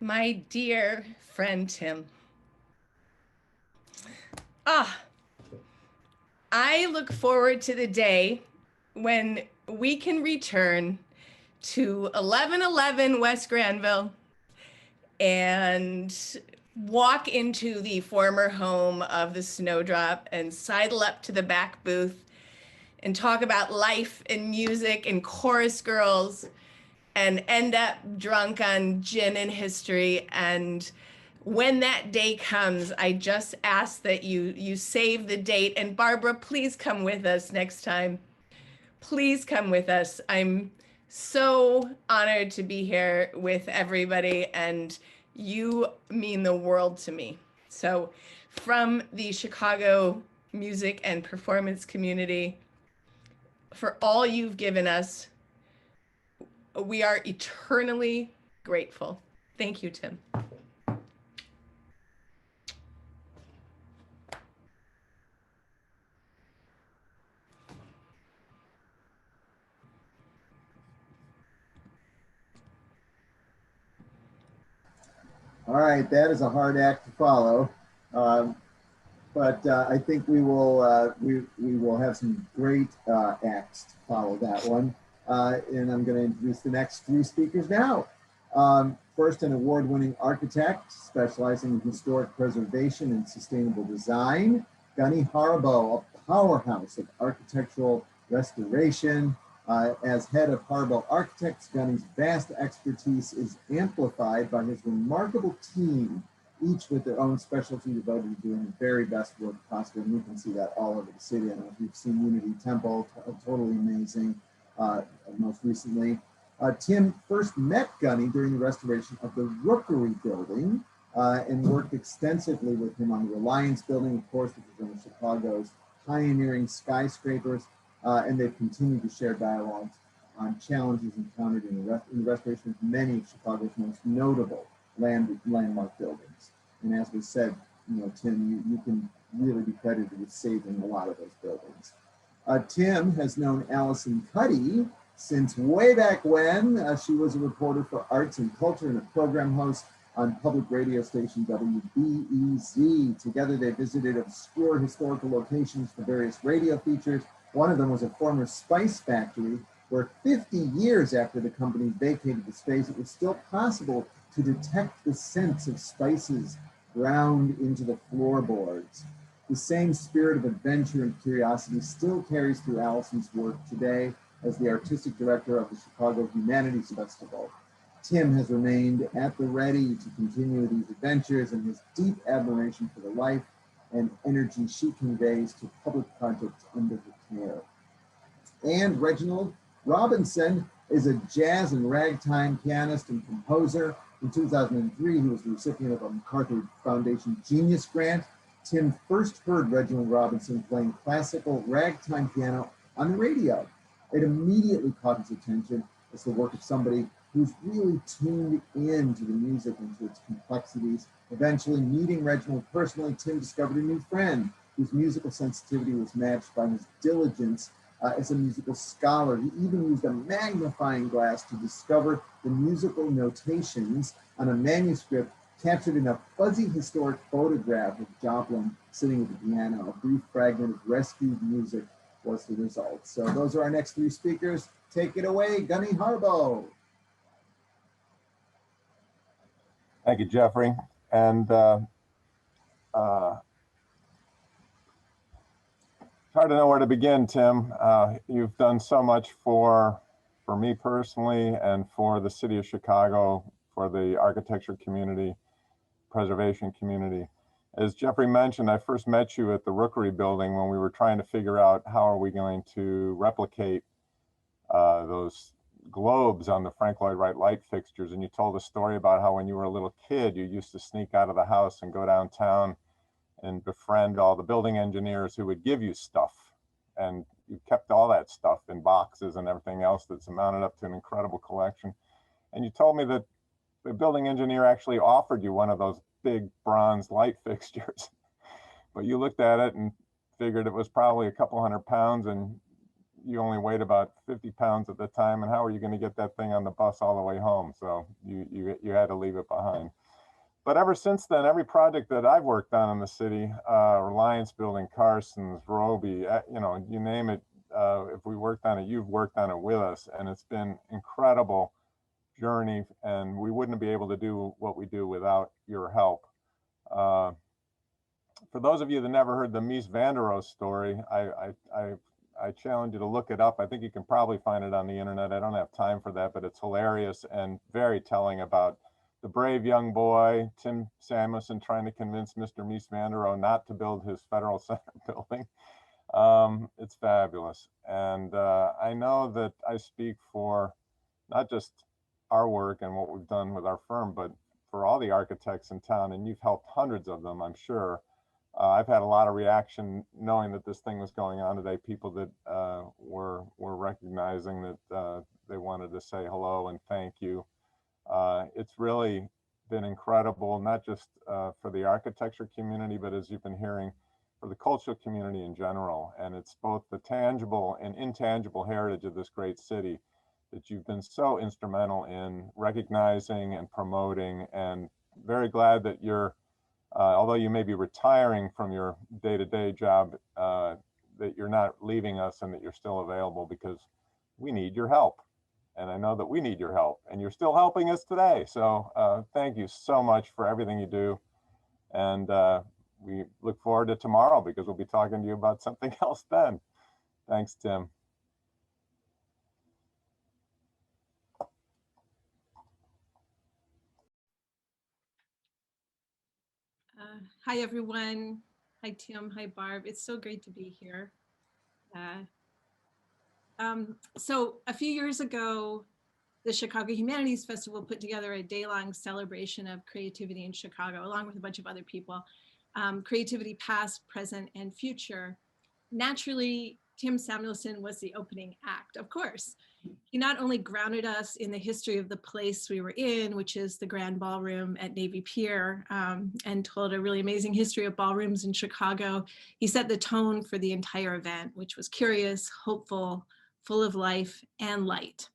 My dear friend Tim. I look forward to the day when we can return to 1111 West Granville and walk into the former home of the Snowdrop and sidle up to the back booth and talk about life and music and chorus girls and end up drunk on gin and history. And when that day comes, I just ask that you save the date. And Barbara, please come with us next time. Please come with us. I'm so honored to be here with everybody, and you mean the world to me. So from the Chicago music and performance community, for all you've given us, we are eternally grateful. Thank you, Tim. All right, that is a hard act to follow, but I think we will have some great acts to follow that one. And I'm going to introduce the next three speakers now. First, an award-winning architect specializing in historic preservation and sustainable design, Gunny Harbaugh, a powerhouse of architectural restoration. As head of Harbaugh Architects, Gunny's vast expertise is amplified by his remarkable team, each with their own specialty devoted to doing the very best work possible. And you can see that all over the city. I don't know if you've seen Unity Temple, totally amazing. Most recently, Tim first met Gunny during the restoration of the Rookery building and worked extensively with him on the Reliance building, of course, which is one of Chicago's pioneering skyscrapers. And they've continued to share dialogues on challenges encountered in the restoration of many of Chicago's most notable landmark buildings. And as was said, Tim, you can really be credited with saving a lot of those buildings. Tim has known Allison Cuddy since way back when. She was a reporter for arts and culture and a program host on public radio station WBEZ. Together, they visited obscure historical locations for various radio features. One of them was a former spice factory where 50 years after the company vacated the space, it was still possible to detect the scents of spices ground into the floorboards. The same spirit of adventure and curiosity still carries through Allison's work today as the artistic director of the Chicago Humanities Festival. Tim has remained at the ready to continue these adventures, and his deep admiration for the life and energy she conveys to public projects under her care. And Reginald Robinson is a jazz and ragtime pianist and composer. In 2003, he was the recipient of a MacArthur Foundation Genius Grant. Tim first heard Reginald Robinson playing classical ragtime piano on the radio. It immediately caught his attention as the work of somebody who's really tuned in to the music and to its complexities. Eventually meeting Reginald personally, Tim discovered a new friend whose musical sensitivity was matched by his diligence as a musical scholar. He even used a magnifying glass to discover the musical notations on a manuscript captured in a fuzzy historic photograph of Joplin sitting at the piano. A brief fragment of rescued music was the result. So those are our next three speakers. Take it away, Gunny Harbaugh. Thank you, Jeffrey. And it's hard to know where to begin, Tim. You've done so much for me personally and for the city of Chicago, for the architecture community, preservation community. As Jeffrey mentioned, I first met you at the Rookery building when we were trying to figure out how are we going to replicate those globes on the Frank Lloyd Wright light fixtures, and you told a story about how when you were a little kid, you used to sneak out of the house and go downtown and befriend all the building engineers who would give you stuff. And you kept all that stuff in boxes and everything else that's amounted up to an incredible collection. And you told me that the building engineer actually offered you one of those big bronze light fixtures, but you looked at it and figured it was probably a couple £100, and you only weighed about 50 pounds at the time. And how are you going to get that thing on the bus all the way home? So you had to leave it behind. But ever since then, every project that I've worked on in the city, Reliance Building, Carson's, Roby, you know, you name it, if we worked on it, you've worked on it with us, and it's been incredible journey, and we wouldn't be able to do what we do without your help. For those of you that never heard the Mies van der Rohe story, I challenge you to look it up. I think you can probably find it on the internet. I don't have time for that, but it's hilarious and very telling about the brave young boy, Tim Samuelson, trying to convince Mr. Mies van der Rohe not to build his Federal Center building. It's fabulous. And I know that I speak for not just our work and what we've done with our firm, but for all the architects in town, and you've helped hundreds of them, I'm sure. I've had a lot of reaction knowing that this thing was going on today. People that were recognizing that they wanted to say hello and thank you. It's really been incredible, not just for the architecture community, but as you've been hearing, for the cultural community in general. And it's both the tangible and intangible heritage of this great city that you've been so instrumental in recognizing and promoting, and very glad that you're, although you may be retiring from your day-to-day job, that you're not leaving us and that you're still available, because we need your help. And I know that we need your help, and you're still helping us today. So thank you so much for everything you do. And we look forward to tomorrow, because we'll be talking to you about something else then. Thanks, Tim. Hi, everyone. Hi, Tim. Hi, Barb. It's so great to be here. So a few years ago, the Chicago Humanities Festival put together a day-long celebration of creativity in Chicago, along with a bunch of other people. Creativity past, present, and future. Naturally, Tim Samuelson was the opening act, of course. He not only grounded us in the history of the place we were in, which is the Grand Ballroom at Navy Pier, and told a really amazing history of ballrooms in Chicago. He set the tone for the entire event, which was curious, hopeful, full of life and light.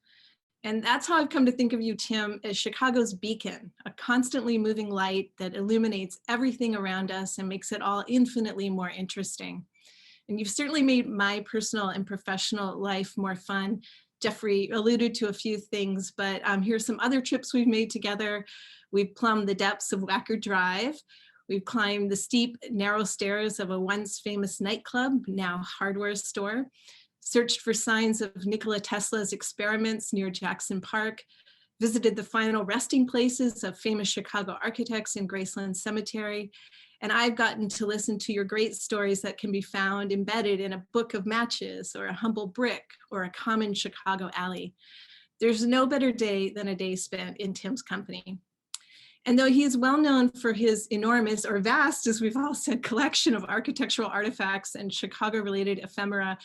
And that's how I've come to think of you, Tim, as Chicago's beacon, a constantly moving light that illuminates everything around us and makes it all infinitely more interesting. And you've certainly made my personal and professional life more fun. Jeffrey alluded to a few things, but here's some other trips we've made together. We've plumbed the depths of Wacker Drive. We've climbed the steep, narrow stairs of a once famous nightclub, now hardware store. Searched for signs of Nikola Tesla's experiments near Jackson Park. Visited the final resting places of famous Chicago architects in Graceland Cemetery. And I've gotten to listen to your great stories that can be found embedded in a book of matches, or a humble brick, or a common Chicago alley. There's no better day than a day spent in Tim's company. And though he is well known for his enormous, or vast, as we've all said, collection of architectural artifacts and Chicago-related ephemera,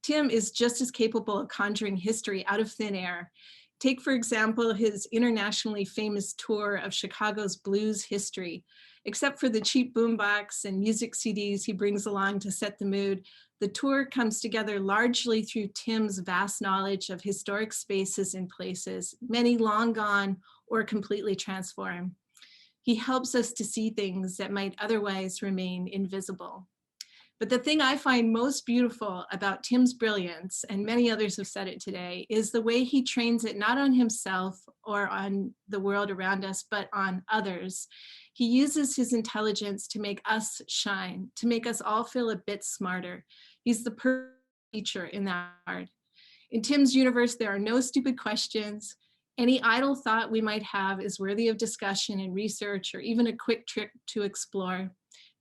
Tim is just as capable of conjuring history out of thin air. Take, for example, his internationally famous tour of Chicago's blues history. Except for the cheap boombox and music CDs he brings along to set the mood, the tour comes together largely through Tim's vast knowledge of historic spaces and places, many long gone or completely transformed. He helps us to see things that might otherwise remain invisible. But the thing I find most beautiful about Tim's brilliance, and many others have said it today, is the way he trains it not on himself or on the world around us, but on others. He uses his intelligence to make us shine, to make us all feel a bit smarter. He's the perfect teacher in that regard. In Tim's universe, there are no stupid questions. Any idle thought we might have is worthy of discussion and research, or even a quick trick to explore.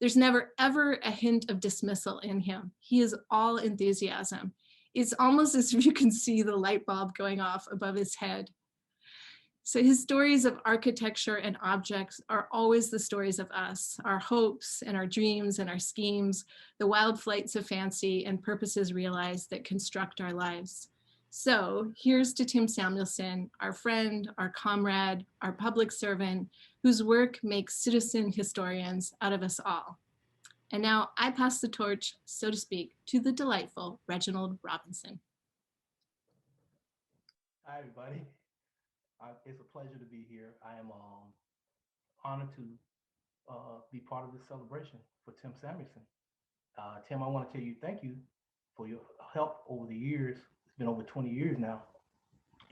There's never, ever a hint of dismissal in him. He is all enthusiasm. it's almost as if you can see the light bulb going off above his head. So his stories of architecture and objects are always the stories of us, our hopes and our dreams and our schemes, the wild flights of fancy and purposes realized that construct our lives. So here's to Tim Samuelson, our friend, our comrade, our public servant, whose work makes citizen historians out of us all. And now I pass the torch, so to speak, to the delightful Reginald Robinson. Hi, everybody. It's a pleasure to be here. I am honored to be part of this celebration for Tim Samuelson. Tim, I want to tell you thank you for your help over the years. It's been over 20 years now.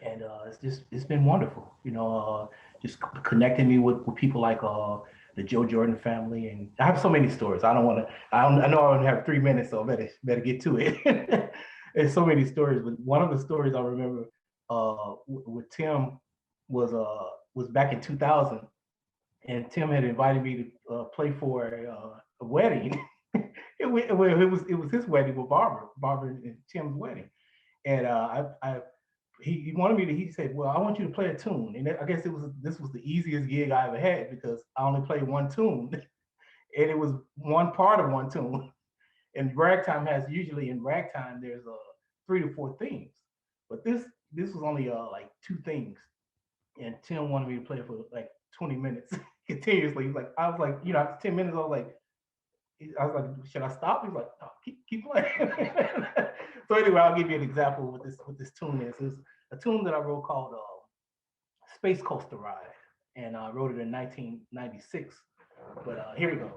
And it's been wonderful, you know, just connecting me with people like the Joe Jordan family. And I have so many stories. I know I only have 3 minutes, so I better get to it. There's so many stories, but one of the stories I remember with Tim was back in 2000, and Tim had invited me to play for a wedding. it was his wedding with Barbara and Tim's wedding, and he wanted me to. He said, "Well, I want you to play a tune," and I guess this was the easiest gig I ever had because I only played one tune, and it was one part of one tune. And ragtime has usually in ragtime there's 3 to 4 themes, but this was only like 2 things. And Tim wanted me to play for like 20 minutes continuously. I was like, you know, after 10 minutes, I was like, should I stop? He's like, no, keep playing. So anyway, I'll give you an example of what this tune is. It's a tune that I wrote called Space Coaster Ride, and I wrote it in 1996. But here it goes.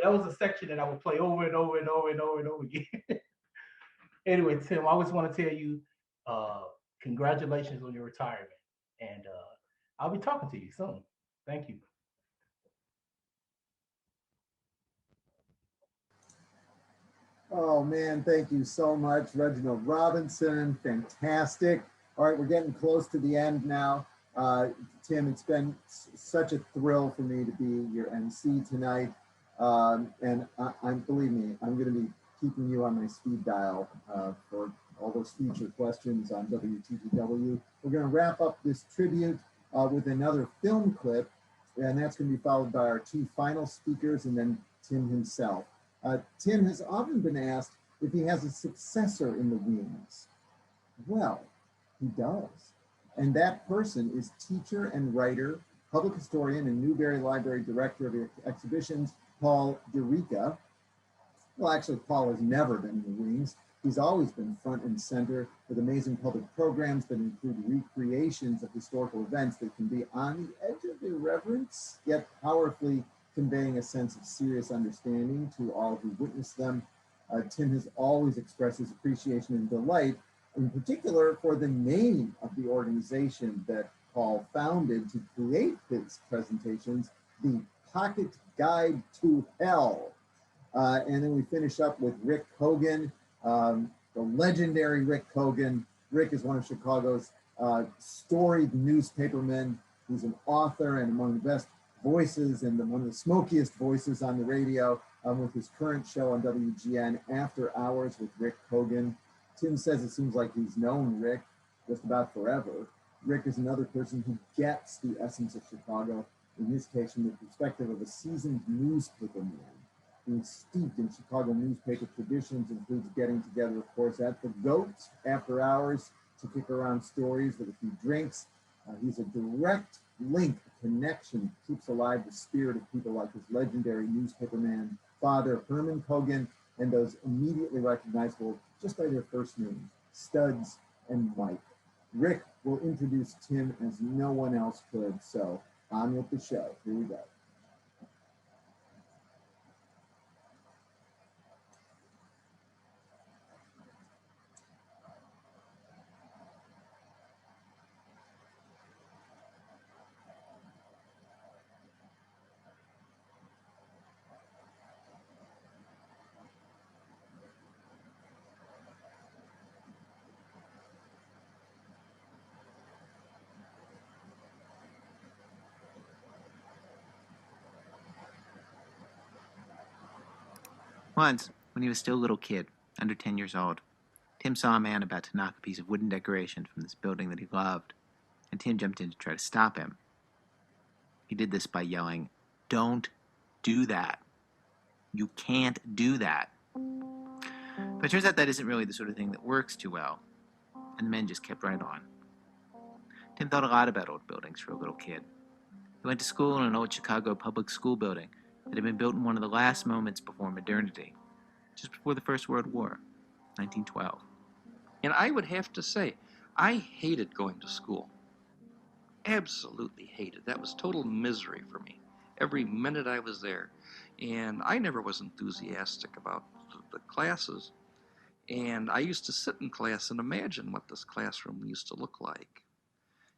That was a section that I would play over and over and over and over and over again. Anyway, Tim, I just want to tell you, congratulations on your retirement. And I'll be talking to you soon. Thank you. Oh man, thank you so much, Reginald Robinson. Fantastic. All right, we're getting close to the end now. Tim, it's been such a thrill for me to be your MC tonight. And believe me, I'm going to be keeping you on my speed dial for all those future questions on WTTW. We're going to wrap up this tribute with another film clip, and that's going to be followed by our 2 final speakers and then Tim himself. Tim has often been asked if he has a successor in the wings. Well, he does. And that person is teacher and writer, public historian and Newberry Library Director of Exhibitions, Paul DeRica. Well, actually, Paul has never been in the wings. He's always been front and center with amazing public programs that include recreations of historical events that can be on the edge of irreverence, yet powerfully conveying a sense of serious understanding to all who witness them. Tim has always expressed his appreciation and delight, in particular for the name of the organization that Paul founded to create his presentations, the Pocket Guide to Hell. And then we finish up with Rick Kogan, the legendary Rick Kogan. Rick is one of Chicago's storied newspapermen. He's an author and among the best voices and one of the smokiest voices on the radio, with his current show on WGN, After Hours with Rick Kogan. Tim says it seems like he's known Rick just about forever. Rick is another person who gets the essence of Chicago, in his case from the perspective of a seasoned newspaper man. Being steeped in Chicago newspaper traditions includes getting together, of course, at the Goat after hours to kick around stories with a few drinks. He's a direct link, a connection, keeps alive the spirit of people like his legendary newspaperman father, Herman Kogan, and those immediately recognizable just by their first names, Studs and Mike. Rick will introduce Tim as no one else could, so on with the show. Here we go. Once, when he was still a little kid, under 10 years old, Tim saw a man about to knock a piece of wooden decoration from this building that he loved, and Tim jumped in to try to stop him. He did this by yelling, "Don't do that. You can't do that." But it turns out that isn't really the sort of thing that works too well, and the men just kept right on. Tim thought a lot about old buildings for a little kid. He went to school in an old Chicago public school building that had been built in one of the last moments before modernity, just before the First World War, 1912. And I would have to say, I hated going to school. Absolutely hated. That was total misery for me. Every minute I was there. And I never was enthusiastic about the classes. And I used to sit in class and imagine what this classroom used to look like.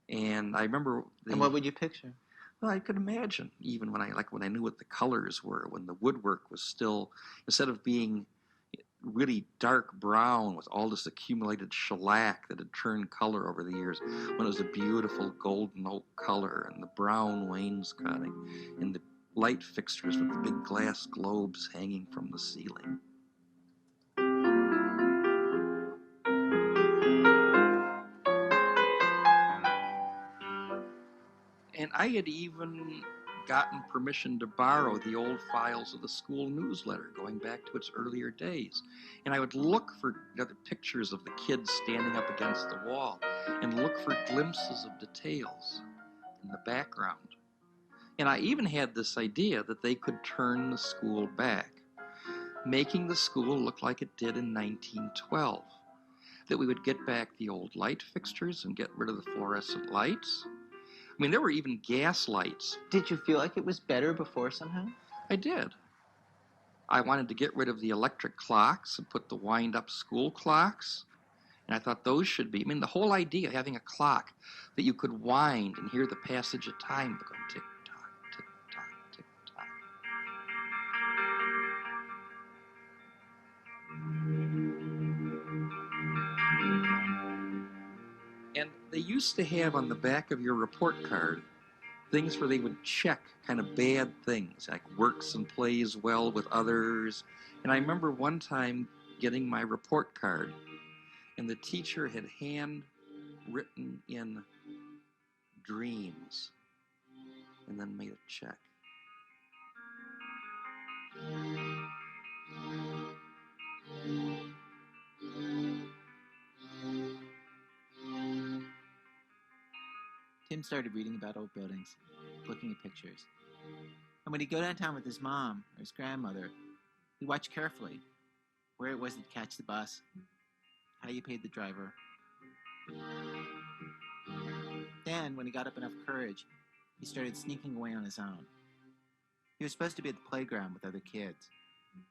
And I remember... And what would you picture? Well, I could imagine, even when I knew what the colors were, when the woodwork was still, instead of being really dark brown with all this accumulated shellac that had turned color over the years, when it was a beautiful golden oak color and the brown wainscoting and the light fixtures with the big glass globes hanging from the ceiling. And I had even gotten permission to borrow the old files of the school newsletter going back to its earlier days. And I would look for the pictures of the kids standing up against the wall and look for glimpses of details in the background. And I even had this idea that they could turn the school back, making the school look like it did in 1912. That we would get back the old light fixtures and get rid of the fluorescent lights. I mean, there were even gas lights. Did you feel like it was better before somehow? I did. I wanted to get rid of the electric clocks and put the wind-up school clocks. And I thought those should be, the whole idea of having a clock that you could wind and hear the passage of time going tick-tock, tick-tock, tick-tock. And they used to have on the back of your report card things where they would check kind of bad things, like works and plays well with others. And I remember one time getting my report card, and the teacher had handwritten in dreams, and then made a check. Tim started reading about old buildings, looking at pictures. And when he'd go downtown with his mom or his grandmother, he watched carefully where it was to catch the bus, how you paid the driver. Then, when he got up enough courage, he started sneaking away on his own. He was supposed to be at the playground with other kids.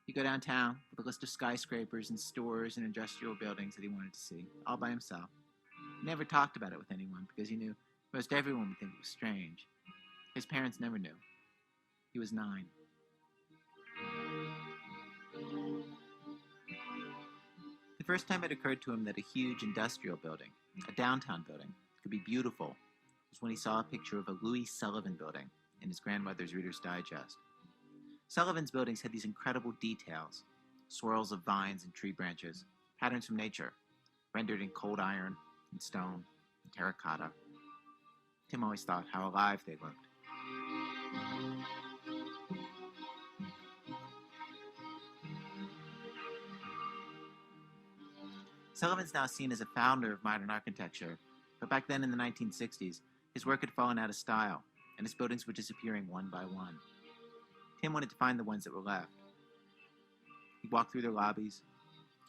He'd go downtown with a list of skyscrapers and stores and industrial buildings that he wanted to see, all by himself. He never talked about it with anyone because he knew most everyone would think it was strange. His parents never knew. He was 9. The first time it occurred to him that a huge industrial building, a downtown building, could be beautiful was when he saw a picture of a Louis Sullivan building in his grandmother's Reader's Digest. Sullivan's buildings had these incredible details, swirls of vines and tree branches, patterns from nature, rendered in cold iron and stone and terracotta. Tim always thought how alive they looked. Sullivan's now seen as a founder of modern architecture, but back then in the 1960s, his work had fallen out of style, and his buildings were disappearing one by one. Tim wanted to find the ones that were left. He'd walk through their lobbies,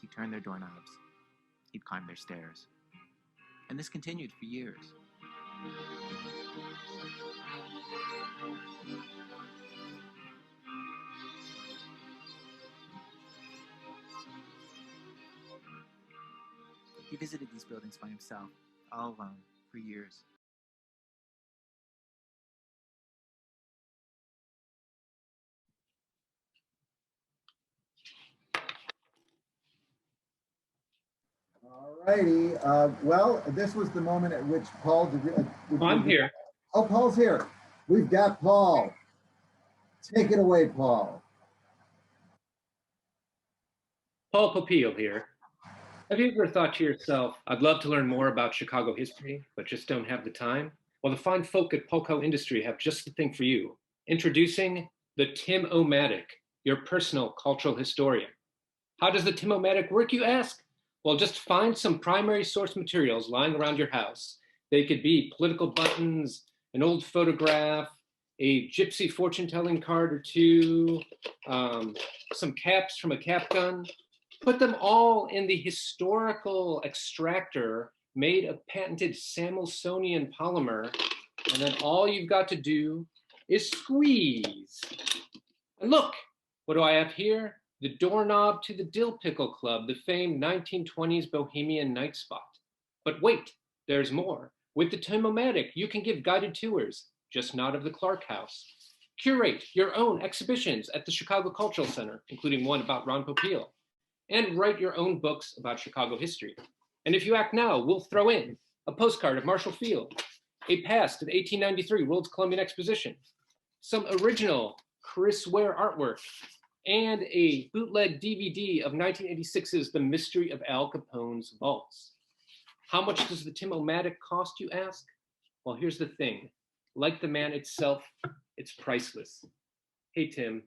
he'd turn their doorknobs, he'd climb their stairs. And this continued for years. He visited these buildings by himself, all alone, for years. All righty. Well, this was the moment at which Paul. I'm here. Oh, Paul's here. We've got Paul. Take it away, Paul. Paul Popeil here. Have you ever thought to yourself, I'd love to learn more about Chicago history, but just don't have the time? Well, the fine folk at Polco Industry have just the thing for you. Introducing the Tim-O-Matic, your personal cultural historian. How does the Tim-O-Matic work, you ask? Well, just find some primary source materials lying around your house. They could be political buttons, an old photograph, a gypsy fortune-telling card or two, some caps from a cap gun. Put them all in the historical extractor made of patented Samuelsonian polymer, and then all you've got to do is squeeze. And look, what do I have here? The doorknob to the Dill Pickle Club, the famed 1920s Bohemian night spot. But wait, there's more. With the Tim-O-Matic, you can give guided tours, just not of the Clark House. Curate your own exhibitions at the Chicago Cultural Center, including one about Ron Popeil, and write your own books about Chicago history. And if you act now, we'll throw in a postcard of Marshall Field, a pass to the 1893 World's Columbian Exposition, some original Chris Ware artwork, and a bootleg DVD of 1986's The Mystery of Al Capone's Vaults. How much does the Tim-O-Matic cost, you ask? Well, here's the thing. Like the man itself, it's priceless. Hey, Tim,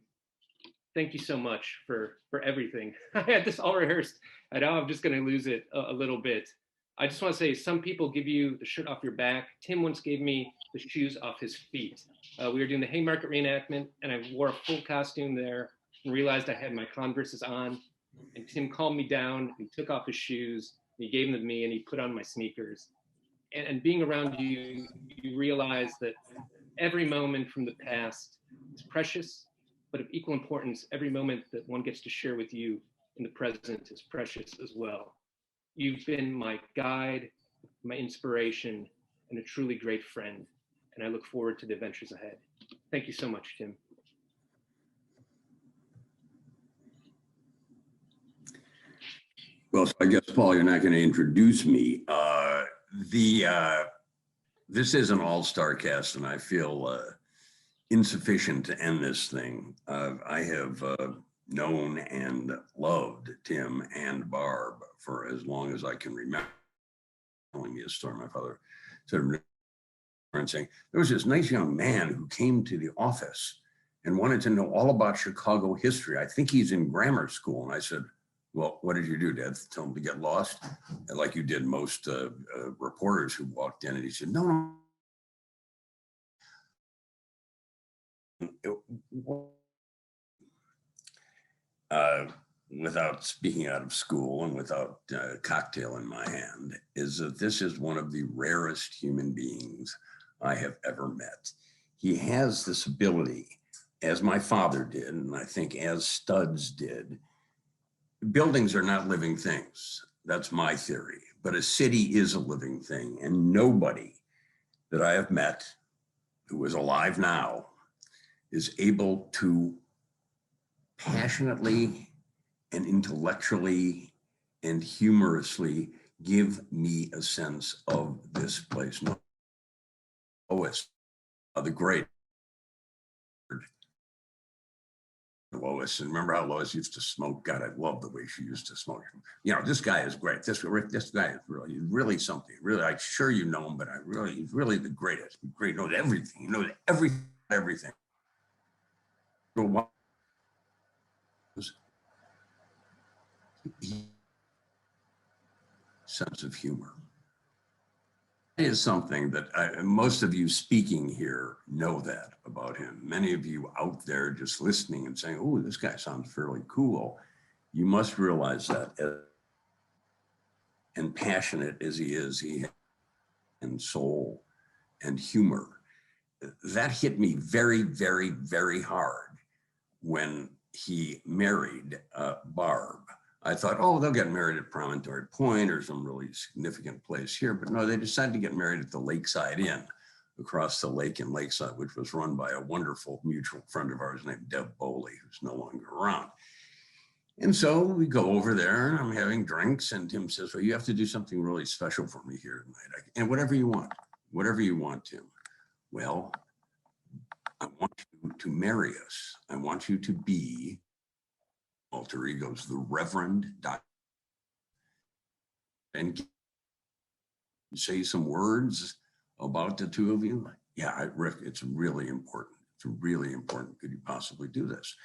thank you so much for everything. I had this all rehearsed, and now I'm just gonna lose it a little bit. I just wanna say, some people give you the shirt off your back. Tim once gave me the shoes off his feet. We were doing the Haymarket reenactment, and I wore a full costume there and realized I had my Converses on. And Tim calmed me down, he took off his shoes, and he gave them to me, and he put on my sneakers. And being around you, you realize that every moment from the past is precious, but of equal importance, every moment that one gets to share with you in the present is precious as well. You've been my guide, my inspiration, and a truly great friend. And I look forward to the adventures ahead. Thank you so much, Tim. Well, so I guess, Paul, you're not going to introduce me. This is an all-star cast, and I feel insufficient to end this thing. I have known and loved Tim and Barb for as long as I can remember. Telling me a story, my father said, and saying, there was this nice young man who came to the office and wanted to know all about Chicago history. I think he's in grammar school. And I said, well, what did you do, Dad? Tell him to get lost? And like you did most reporters who walked in. And he said, no. Without speaking out of school and without a cocktail in my hand, is that this is one of the rarest human beings I have ever met. He has this ability, as my father did, and I think as Studs did. Buildings are not living things. That's my theory. But a city is a living thing, and nobody that I have met who is alive now is able to passionately and intellectually and humorously give me a sense of this place. No, oh, it's the great Lois, and remember how Lois used to smoke? God, I love the way she used to smoke. You know, this guy is great. This guy is really something. Really, I'm sure you know him, but he's really the greatest. He's great. He knows everything. He knows everything. Sense of humor is something that most of you speaking here know that about him. Many of you out there just listening and saying, oh, this guy sounds fairly cool. You must realize that, and passionate as he is, he has and soul and humor. That hit me very, very, very hard when he married Barb. I thought, oh, they'll get married at Promontory Point or some really significant place here. But no, they decided to get married at the Lakeside Inn across the lake in Lakeside, which was run by a wonderful mutual friend of ours named Deb Bowley, who's no longer around. And so we go over there and I'm having drinks and Tim says, well, you have to do something really special for me here tonight. And whatever you want, Tim. Well, I want you to marry us. I want you to be alter egos, the Reverend Dr. And say some words about the two of you. Yeah, Rick, it's really important. It's really important. Could you possibly do this?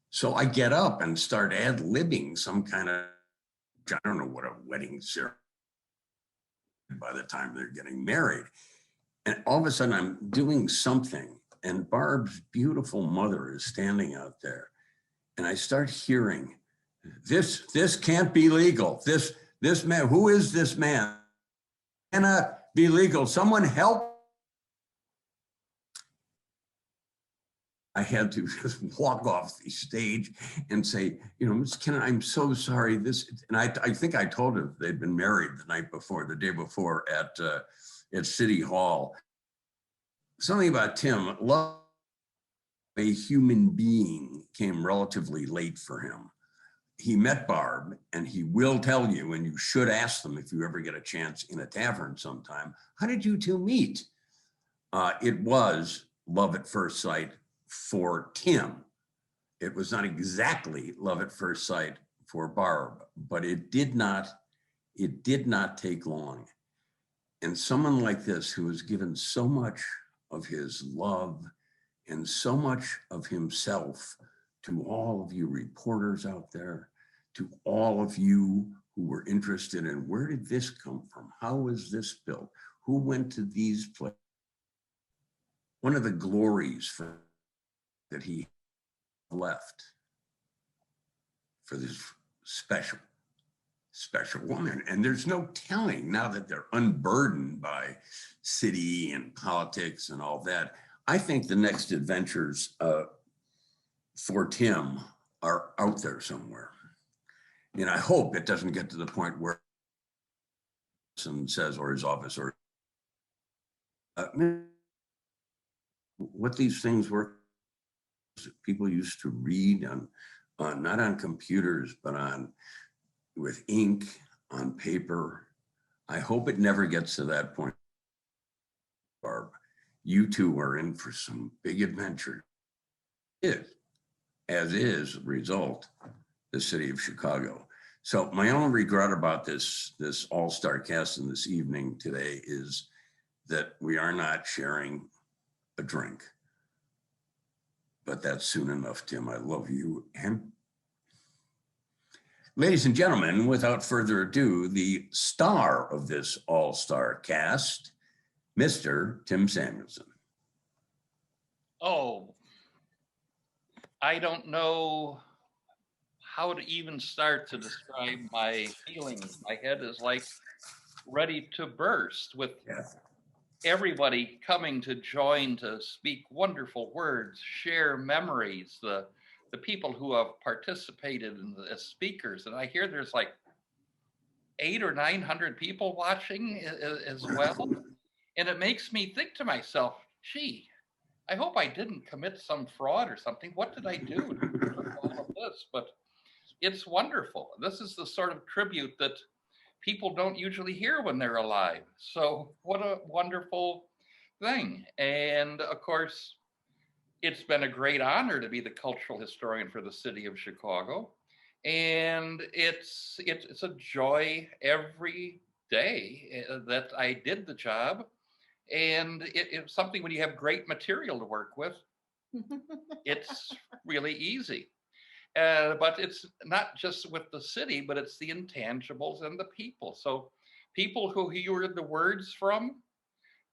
So I get up and start ad-libbing some kind of, I don't know what a wedding ceremony by the time they're getting married. And all of a sudden I'm doing something and Barb's beautiful mother is standing out there. And I start hearing, this can't be legal. This man, who is this man? Cannot be legal. Someone help. I had to just walk off the stage and say, you know, Ms. Kenna, I'm so sorry. And I think I told her they'd been married the day before at City Hall. Something about Tim, love a human being came relatively late for him. He met Barb, and he will tell you, and you should ask them if you ever get a chance in a tavern sometime, how did you two meet? It was love at first sight for Tim. It was not exactly love at first sight for Barb, but it did not take long. And someone like this who has given so much of his love and so much of himself to all of you reporters out there, to all of you who were interested in where did this come from? How was this built? Who went to these places? One of the glories that he left for this special woman. And there's no telling now that they're unburdened by city and politics and all that. I think the next adventures for Tim are out there somewhere. And I hope it doesn't get to the point where someone says, or his office, or what these things were, people used to read on not on computers, but with ink, on paper. I hope it never gets to that point, Barb. You two are in for some big adventure. As is the result, the city of Chicago. So my only regret about this all-star cast in this evening today is that we are not sharing a drink. But that's soon enough, Tim. I love you. And ladies and gentlemen, without further ado, the star of this all-star cast, Mr. Tim Samuelson. Oh, I don't know how to even start to describe my feelings. My head is like ready to burst with everybody coming to join to speak wonderful words, share memories, the people who have participated as speakers. And I hear there's like 800 or 900 people watching as well. And it makes me think to myself, gee, I hope I didn't commit some fraud or something. What did I do to deserve all of this? But it's wonderful. This is the sort of tribute that people don't usually hear when they're alive. So what a wonderful thing. And of course, It's been a great honor to be the cultural historian for the city of Chicago. And it's a joy every day that I did the job. And it's something when you have great material to work with, it's really easy. But it's not just with the city, but it's the intangibles and the people. So people who hear the words from,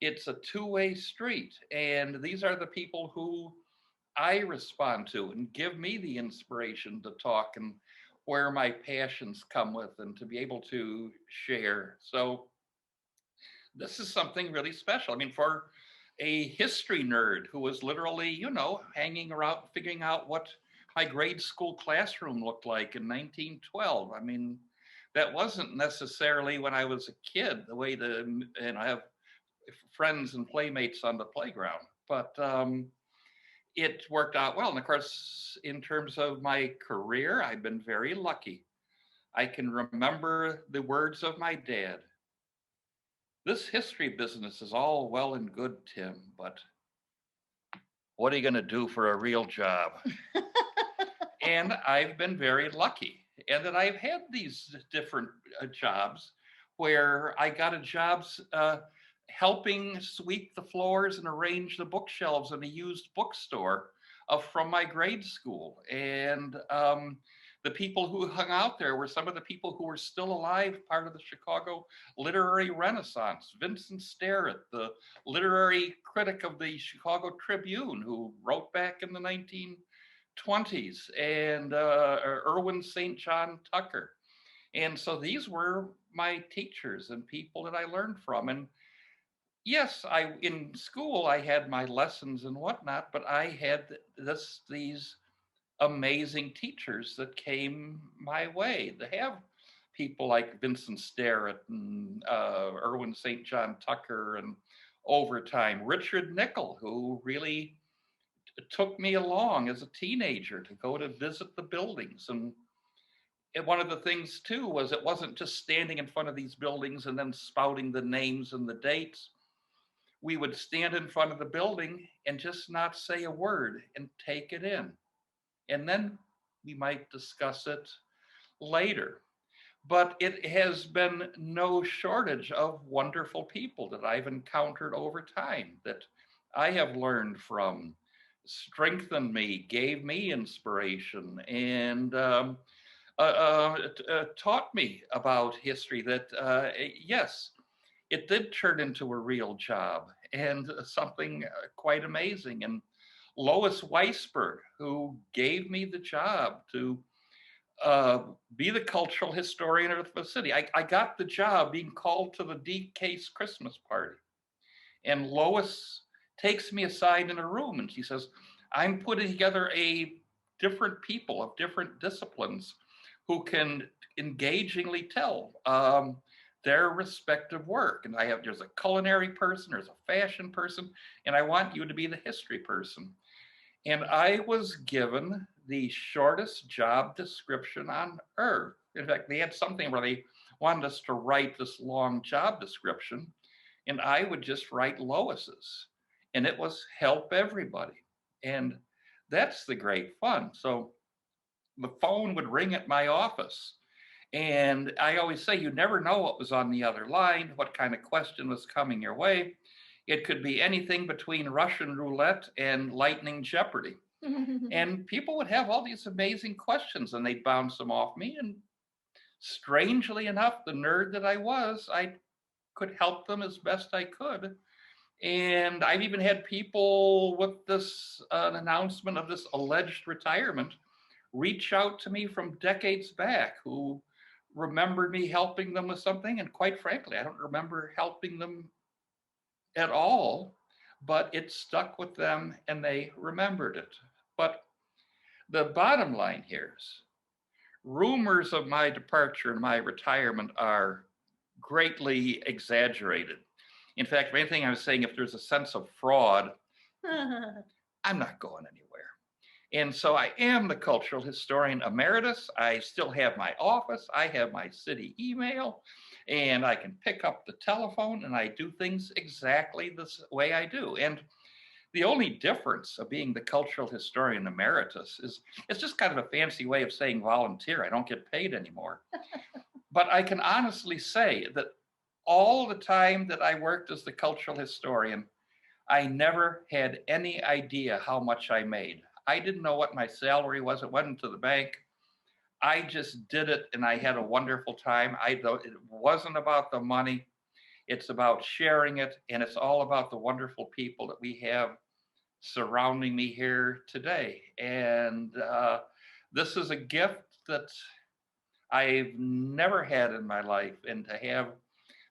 it's a two-way street. And these are the people who I respond to and give me the inspiration to talk and where my passions come with and to be able to share. So this is something really special. I mean, for a history nerd who was literally, you know, hanging around, figuring out what my grade school classroom looked like in 1912. I mean, that wasn't necessarily when I was a kid, the way and I have friends and playmates on the playground, but it worked out well. And of course, in terms of my career, I've been very lucky. I can remember the words of my dad. This history business is all well and good, Tim, but what are you going to do for a real job? And I've been very lucky. And that I've had these different jobs where I got a job helping sweep the floors and arrange the bookshelves in a used bookstore from my grade school. And the people who hung out there were some of the people who were still alive, part of the Chicago literary renaissance. Vincent Sterrett, the literary critic of the Chicago Tribune, who wrote back in the 1920s, and Irwin St. John Tucker. And so these were my teachers and people that I learned from. And yes, in school I had my lessons and whatnot, but I had these amazing teachers that came my way. To have people like Vincent Sterrett and Irwin St. John Tucker, and over time, Richard Nickel, who really took me along as a teenager to go to visit the buildings. And one of the things too was it wasn't just standing in front of these buildings and then spouting the names and the dates. We would stand in front of the building and just not say a word and take it in. And then we might discuss it later. But it has been no shortage of wonderful people that I've encountered over time that I have learned from, strengthened me, gave me inspiration, and taught me about history that, yes, it did turn into a real job and something quite amazing. And Lois Weisberg, who gave me the job to be the cultural historian of the city. I got the job being called to the D Case Christmas party. And Lois takes me aside in a room and she says, I'm putting together a different people of different disciplines who can engagingly tell their respective work. And there's a culinary person, there's a fashion person, and I want you to be the history person. And I was given the shortest job description on earth. In fact, they had something where they wanted us to write this long job description, and I would just write Lois's, and it was help everybody. And that's the great fun. So the phone would ring at my office, and I always say, you never know what was on the other line, what kind of question was coming your way. It could be anything between Russian roulette and lightning Jeopardy. And people would have all these amazing questions and they'd bounce them off me. And strangely enough, the nerd that I was, I could help them as best I could. And I've even had people with this announcement of this alleged retirement reach out to me from decades back who remembered me helping them with something. And quite frankly, I don't remember helping them at all, but it stuck with them and they remembered it. But the bottom line here is rumors of my departure and my retirement are greatly exaggerated. In fact, if anything, I was saying if there's a sense of fraud, I'm not going anywhere. And so I am the cultural historian emeritus. I still have my office. I have my city email, and I can pick up the telephone and I do things exactly this way I do. And The only difference of being the cultural historian emeritus is it's just kind of a fancy way of saying volunteer. I don't get paid anymore. But I can honestly say that all the time that I worked as the cultural historian, I never had any idea how much I made. I didn't know what my salary was. It went into the bank. I just did it and I had a wonderful time. It wasn't about the money. It's about sharing it, and it's all about the wonderful people that we have surrounding me here today. And this is a gift that I've never had in my life, and to have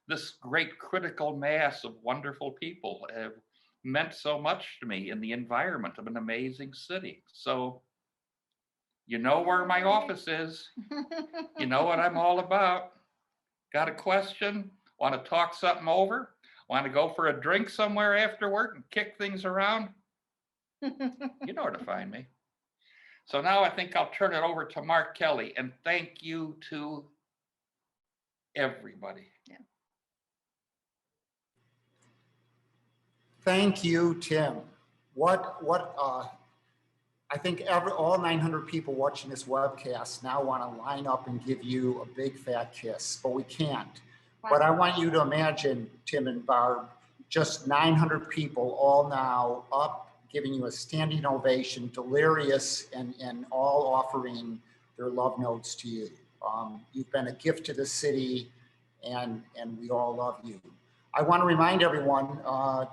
this great critical mass of wonderful people have meant so much to me in the environment of an amazing city. So you know where my office is. You know what I'm all about. Got a question? Want to talk something over? Want to go for a drink somewhere after work and kick things around? You know where to find me. So now I think I'll turn it over to Mark Kelly, and thank you to everybody. Thank you, Tim. I think all 900 people watching this webcast now want to line up and give you a big fat kiss, but we can't. But I want you to imagine, Tim and Barb, just 900 people all now up, giving you a standing ovation, delirious, and all offering their love notes to you. You've been a gift to the city, and we all love you. I want to remind everyone,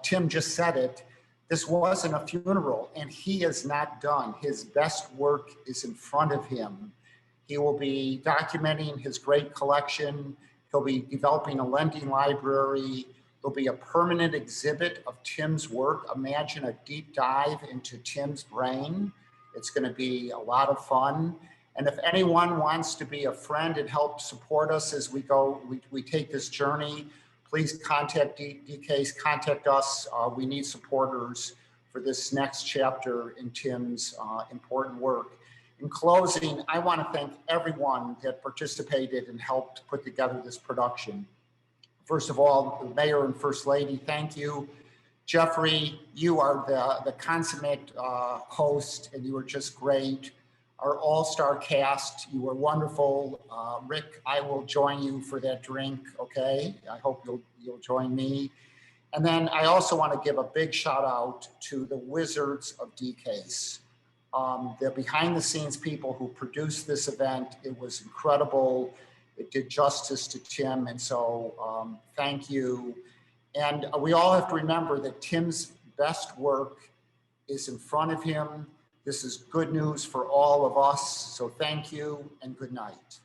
Tim just said it, this wasn't a funeral, and he is not done. His best work is in front of him. He will be documenting his great collection. He'll be developing a lending library. There'll be a permanent exhibit of Tim's work. Imagine a deep dive into Tim's brain. It's going to be a lot of fun. And if anyone wants to be a friend and help support us as we go, we take this journey, please contact DK's, contact us. We need supporters for this next chapter in Tim's important work. In closing, I want to thank everyone that participated and helped put together this production. First of all, the Mayor and First Lady, thank you. Jeffrey, you are the consummate host, and you were just great. Our all-star cast, you were wonderful. Rick, I will join you for that drink, okay? I hope you'll join me. And then I also want to give a big shout out to the Wizards of DCASE. The behind the scenes people who produced this event. It was incredible. It did justice to Tim, and so thank you. And we all have to remember that Tim's best work is in front of him. This is good news for all of us. So thank you and good night.